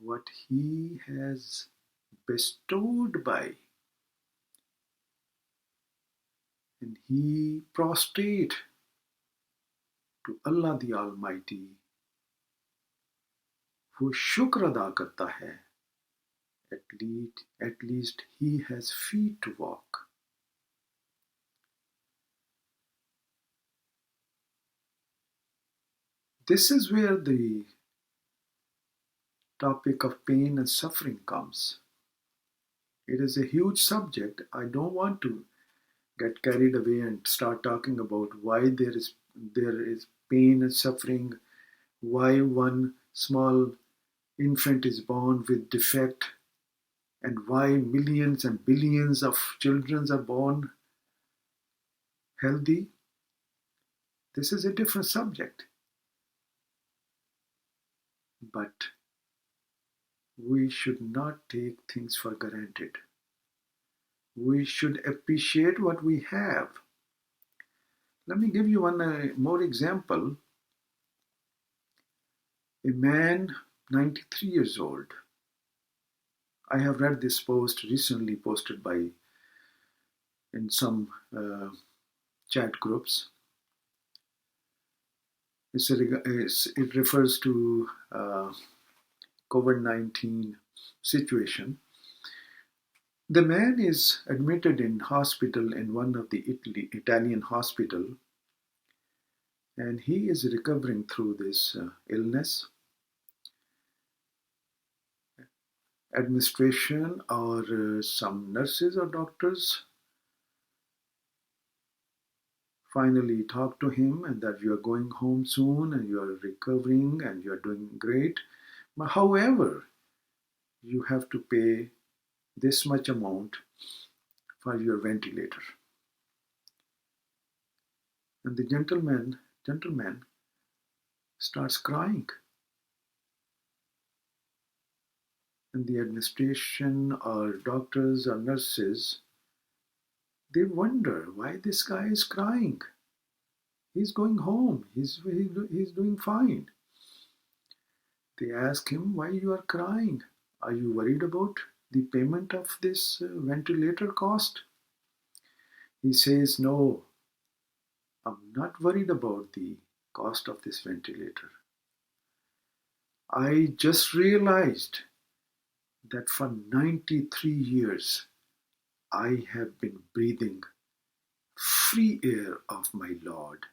what he has bestowed by, and he prostrate to Allah the Almighty, वो शुक्र अदा करता है At least he has feet to walk. This is where the topic of pain and suffering comes. It is a huge subject. I don't want to get carried away and start talking about why there is pain and suffering, why one small infant is born with defect, and why millions and billions of children are born healthy. This is a different subject. But we should not take things for granted. We should appreciate what we have. Let me give you one more example. A man, 93 years old. I have read this post recently posted by in some chat groups. It refers to COVID-19 situation. The man is admitted in hospital in one of the Italian hospital, and he is recovering through this illness. Administration or some nurses or doctors finally talk to him and that you are going home soon and you are recovering and you are doing great. But however, you have to pay this much amount for your ventilator. And the gentleman starts crying. And the administration or doctors or nurses, they wonder why this guy is crying. He's going home. He's doing fine. They ask him, why you are crying? Are you worried about the payment of this ventilator cost? He says, no, I'm not worried about the cost of this ventilator. I just realized that for 93 years, I have been breathing free air of my Lord,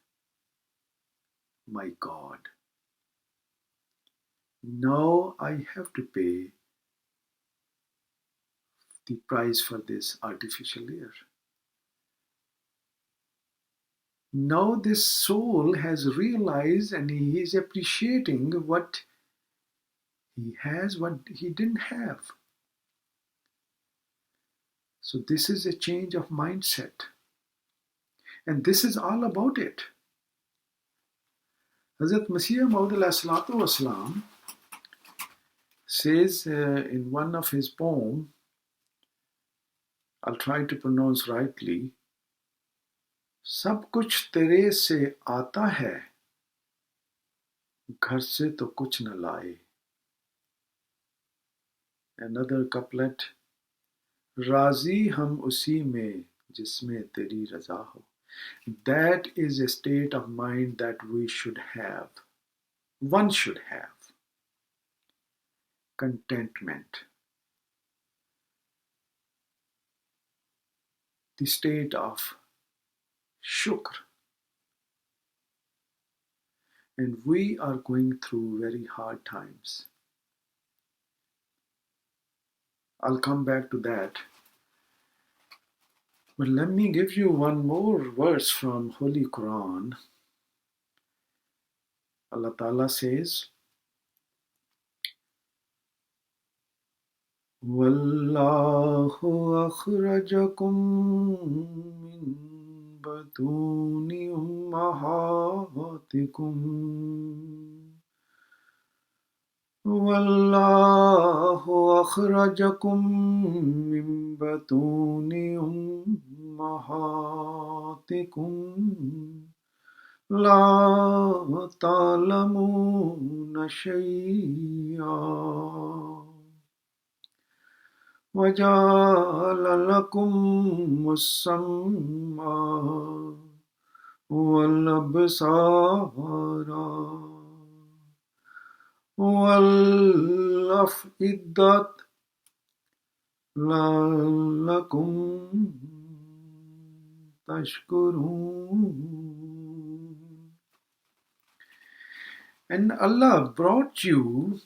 my God. Now I have to pay the price for this artificial air. Now this soul has realized and he is appreciating what he has, what he didn't have. So this is a change of mindset. And this is all about it. Hazrat Masih Maud says in one of his poems, I'll try to pronounce rightly, सब कुछ तेरे से आता है, घर से तो कुछ न लाए. Another couplet, राजी हम उसी में जिसमें तेरी रजा हो. That is a state of mind that we should have. One should have. Contentment. The state of shukr. And we are going through very hard times. I'll come back to that. But let me give you one more verse from Holy Quran. Allah Ta'ala says, وَاللَّهُ أَخْرَجَكُم مِّن بُطُونِ أُمَّهَاتِكُمْ وَاللَّهُ أَخْرَجَكُم مِّن بُطُونِ أُمَّهَاتِكُمْ لَا تَعْلَمُونَ شَيْئًا وَجَعَلَ لَكُمُ السَّمْعَ وَالْأَبْصَارَ وَالْأَفْئِدَةَ لعلكم تشكرون. And Allah brought you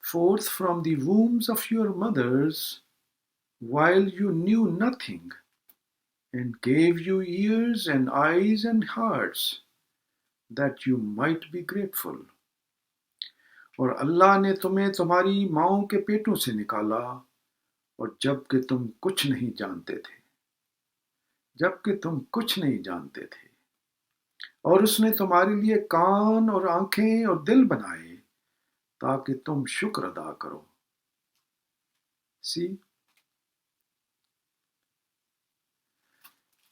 forth from the wombs of your mothers while you knew nothing, and gave you ears and eyes and hearts that you might be grateful. और अल्लाह ने तुम्हें तुम्हारी माँओं के पेटों से निकाला और जबकि तुम कुछ नहीं जानते थे, और उसने तुम्हारे लिए कान और आंखें और दिल बनाए ताकि तुम शुक्र अदा करो. See,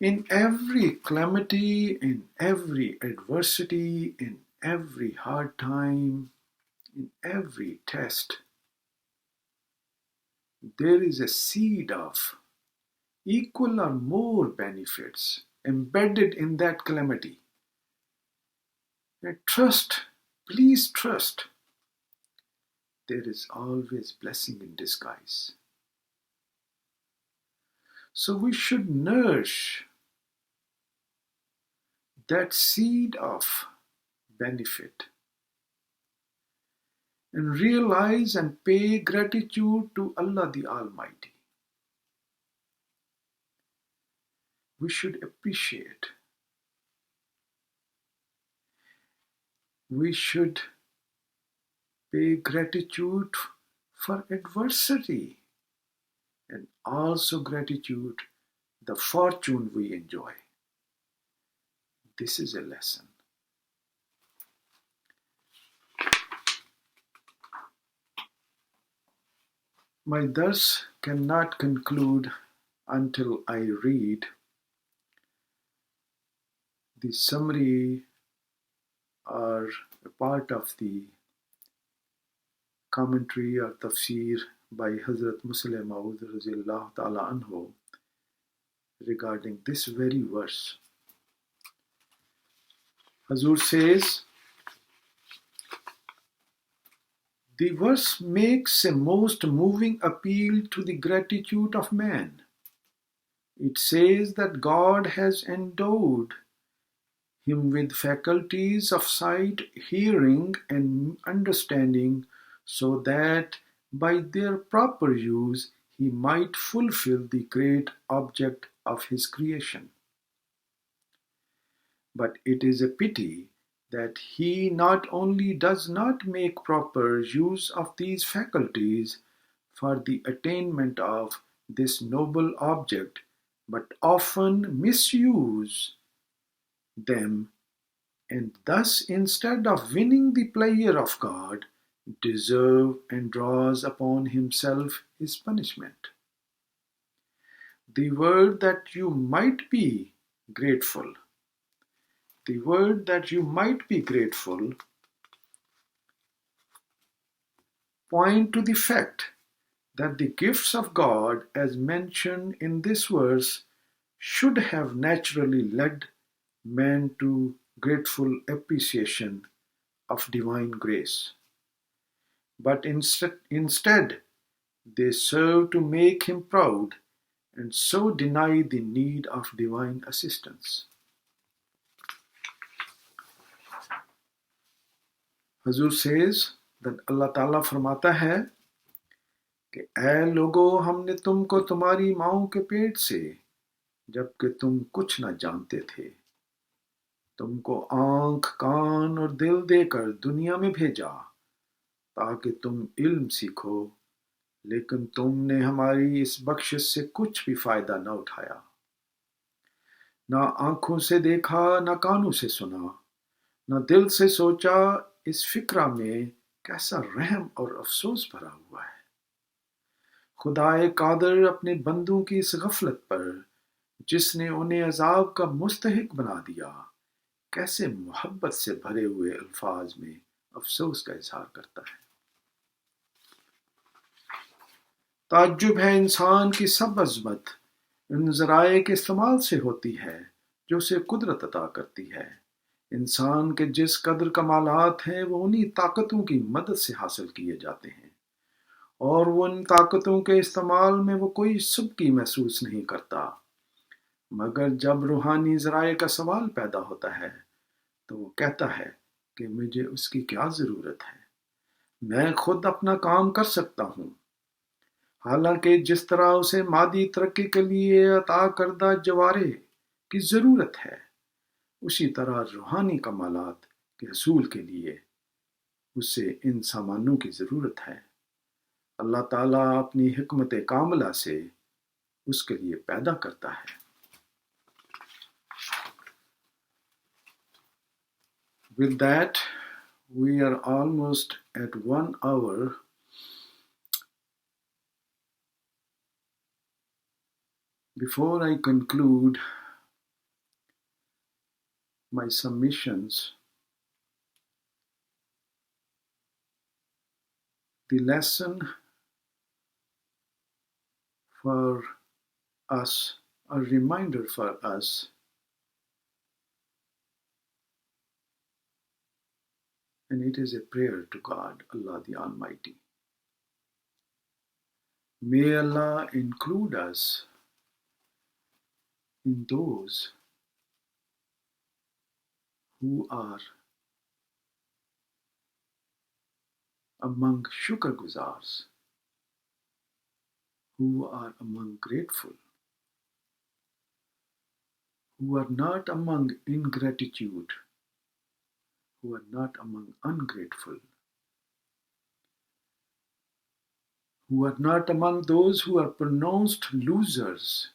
in every calamity, in every adversity, in every hard time, in every test, there is a seed of equal or more benefits embedded in that calamity. And trust, please trust, there is always blessing in disguise. So we should nourish that seed of benefit and realize and pay gratitude to Allah the Almighty. We should appreciate. We should pay gratitude for adversity and also gratitude the fortune we enjoy. This is a lesson. My dars cannot conclude until I read the summary or a part of the commentary or tafsir by Hazrat Muslim Maud Raziyallahu Ta'ala Anhu regarding this very verse. Hazur says, the verse makes a most moving appeal to the gratitude of man. It says that God has endowed him with faculties of sight, hearing, and understanding so that by their proper use he might fulfill the great object of his creation. But it is a pity that he not only does not make proper use of these faculties for the attainment of this noble object, but often misuse them, and thus instead of winning the pleasure of God, deserve and draws upon himself his punishment. The word that you might be grateful point to the fact that the gifts of God as mentioned in this verse should have naturally led man to grateful appreciation of divine grace. But instead, they serve to make him proud and so deny the need of divine assistance. Hazur says that Allah Ta'ala फरमाता है कि ऐ लोगो, हमने तुमको तुम्हारी माँओं के पेट से जबकि तुम कुछ न जानते थे तुमको आँख, कान और दिल देकर दुनिया में भेजा ताकि तुम इल्म सीखो, लेकिन तुमने हमारी इस बख्शिश से कुछ भी फायदा न उठाया. ना आँखों से देखा, ना कानों से सुना, ना दिल से सोचा इस फिक्रा में कैसा रहम और अफसोस भरा हुआ है. खुदाए कादर अपने बंदों की इस गफलत पर जिसने उन्हें अजाब का मुस्तहिक बना दिया, कैसे मोहब्बत से भरे हुए अल्फाज में अफसोस का इजहार करता है. ताज्जुब है इंसान की सब अज़मत इन ज़राए के इस्तेमाल से होती है जो उसे कुदरत अता करती है. इंसान के जिस कदर कमालात हैं वो उन्हीं ताकतों की मदद से हासिल किए जाते हैं और उन ताकतों के इस्तेमाल में वो कोई सुबकी महसूस नहीं करता। मगर जब रूहानी ज़राए का सवाल पैदा होता है तो वो कहता है कि मुझे उसकी क्या ज़रूरत है, मैं खुद अपना काम कर सकता हूँ। हालांकि जिस तरह उसे मादी तरक्की के लिए अता करदा जवारे की ज़रूरत है, उसी तरह रूहानी कमालात के हसूल के लिए उसे इन सामानों की ज़रूरत है। अल्लाह ताला अपनी हिकमत कामला से उसके लिए पैदा करता है। With that, we are almost at 1 hour. Before I conclude my submissions, the lesson for us, a reminder for us, and it is a prayer to God, Allah the Almighty. May Allah include us in those who are among shukrguzars, who are among grateful, who are not among ingratitude, who are not among ungrateful, who are not among those who are pronounced losers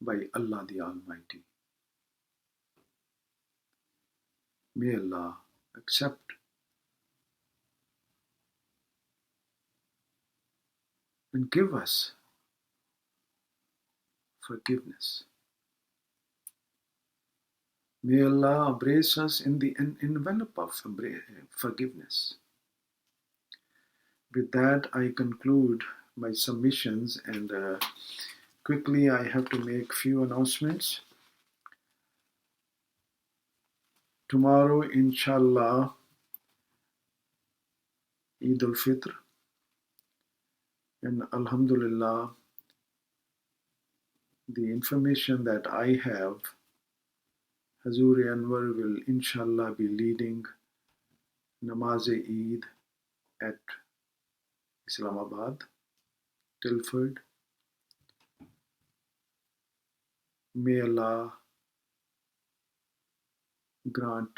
by Allah the Almighty. May Allah accept and give us forgiveness. May Allah embrace us in the envelope of forgiveness. With that, I conclude my submissions, and quickly I have to make few announcements. Tomorrow, inshallah, Eid al-Fitr, and Alhamdulillah, the information that I have, Hazur Anwar will inshallah be leading Namaz-e-Eid at Islamabad, Tilford. May Allah grant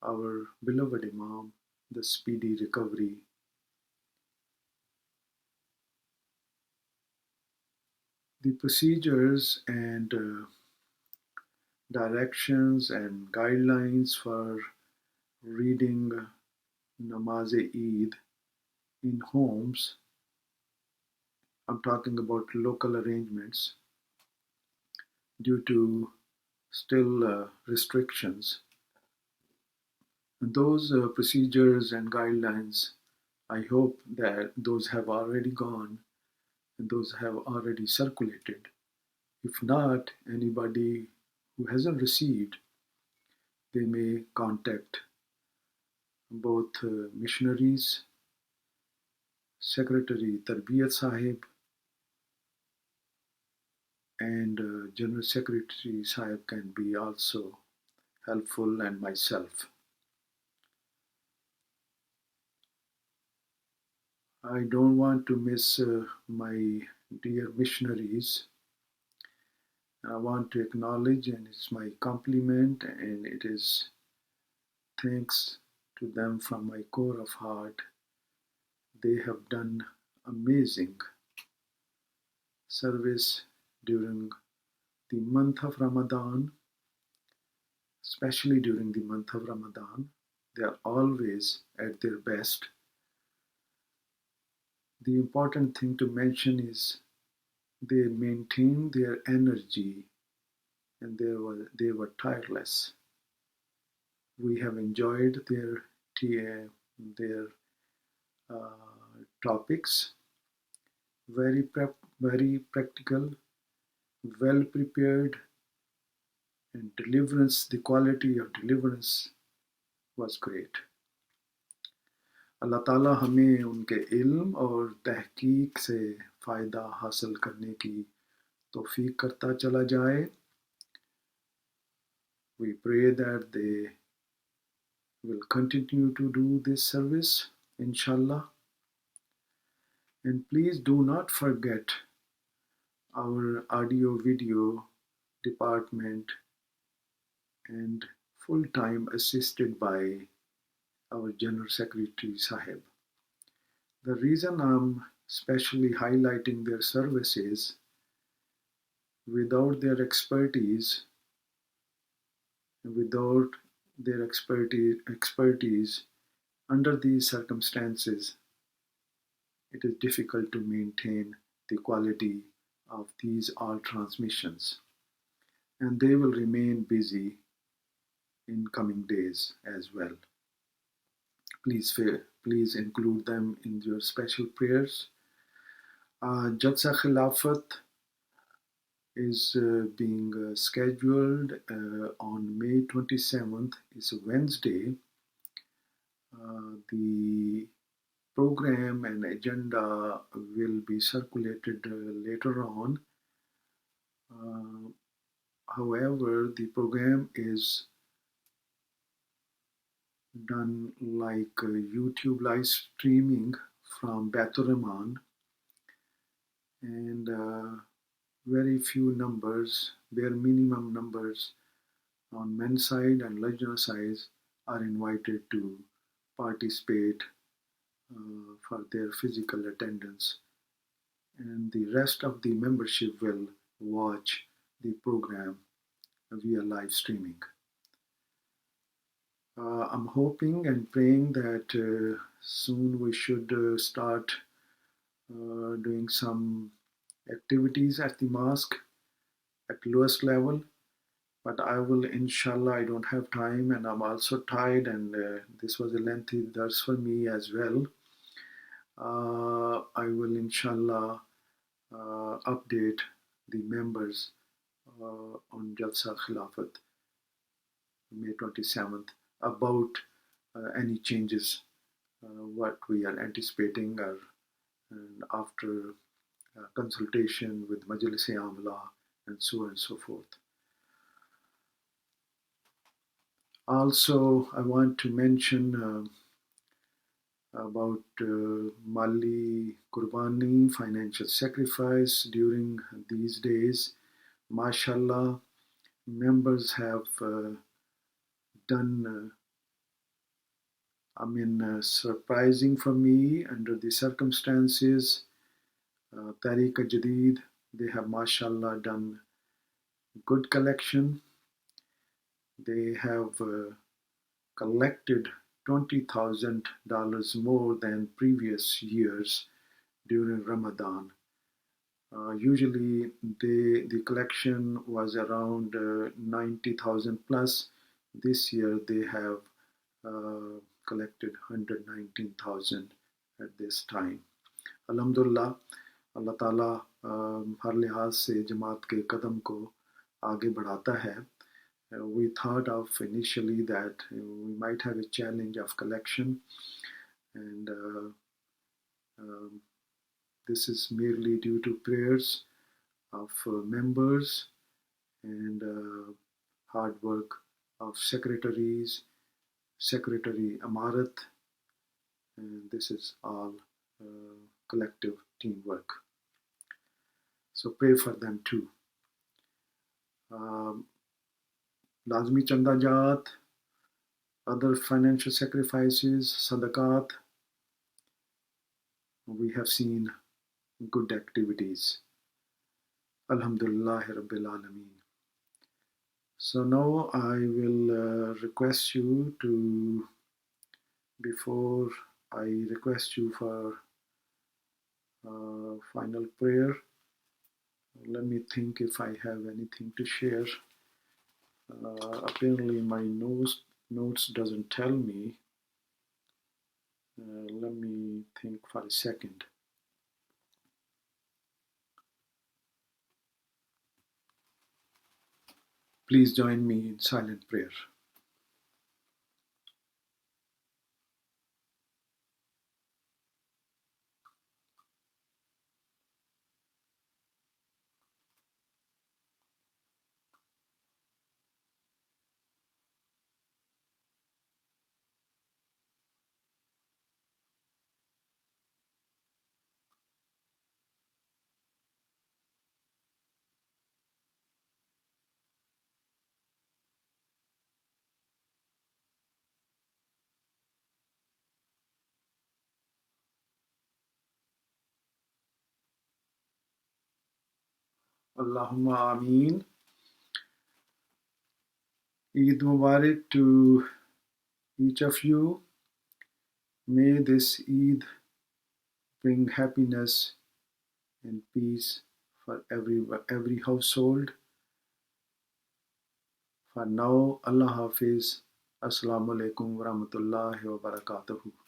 our beloved Imam the speedy recovery. The procedures and directions and guidelines for reading Namaz-e-Eid in homes, I'm talking about local arrangements, due to still restrictions. And those procedures and guidelines, I hope that those have already gone and those have already circulated. If not, anybody who hasn't received, they may contact both missionaries, Secretary Tarbiyat Sahib, and General Secretary Sahib can be also helpful, and myself. I don't want to miss my dear missionaries. I want to acknowledge, and it's my compliment, and it is thanks to them from my core of heart. They have done amazing service during the month of Ramadan, especially during the month of Ramadan. They are always at their best. The important thing to mention is they maintained their energy, and they were tireless. We have enjoyed their topics, very practical, well prepared, and deliverance. The quality of deliverance was great. अल्लाह ताला हमें उनके इल्म और तहकीक से फ़ायदा हासिल करने की तौफीक करता चला जाए. We pray that they will continue to do this service, inshallah. And please do not forget our audio video department and full-time assisted by our General Secretary Sahib. The reason I'm specially highlighting their services, without their expertise, without their expertise under these circumstances, it is difficult to maintain the quality of these all transmissions, and they will remain busy in coming days as well. Please include them in your special prayers. Jalsa Khilafat is being scheduled on May 27th. It's a Wednesday. The program and agenda will be circulated later on. However, the program is done like YouTube live streaming from Baitur Rahman, and very few numbers, bare minimum numbers on men's side and Lajna side are invited to participate for their physical attendance, and the rest of the membership will watch the program via live streaming. I'm hoping and praying that soon we should start doing some activities at the mosque at lowest level, but I will, inshallah. I don't have time and I'm also tired, and this was a lengthy dars for me as well. I will, inshallah, update the members on Jalsa Khilafat May 27th about any changes what we are anticipating, or and after consultation with Majlis-e Amla and so on and so forth. Also, I want to mention about Mali Qurbani, financial sacrifice during these days. MashaAllah, members have done, surprising for me under the circumstances. Tariq Jadid, they have MashaAllah done good collection. They have collected $20,000 more than previous years during Ramadan. Usually the collection was around 90,000 plus. This year they have collected 119,000 at this time. Alhamdulillah, Allah Ta'ala हर लिहाज से जमात के कदम को आगे बढ़ाता है. We thought of initially that we might have a challenge of collection, and this is merely due to prayers of members and hard work of secretaries, Secretary Imarat, and this is all collective teamwork. So pray for them too. Lazmi Chandajat, other financial sacrifices, sadaqat, we have seen good activities. Alhamdulillah Rabbil Alameen. So now I will request you to, before I request you for final prayer, let me think if I have anything to share. Apparently my notes doesn't tell me. Let me think for a second. Please join me in silent prayer. Allahumma Ameen. Eid Mubarak to each of you. May this Eid bring happiness and peace for every household. For now, Allah Hafiz. Assalamu alaikum wa rahmatullahi wa barakatuhu.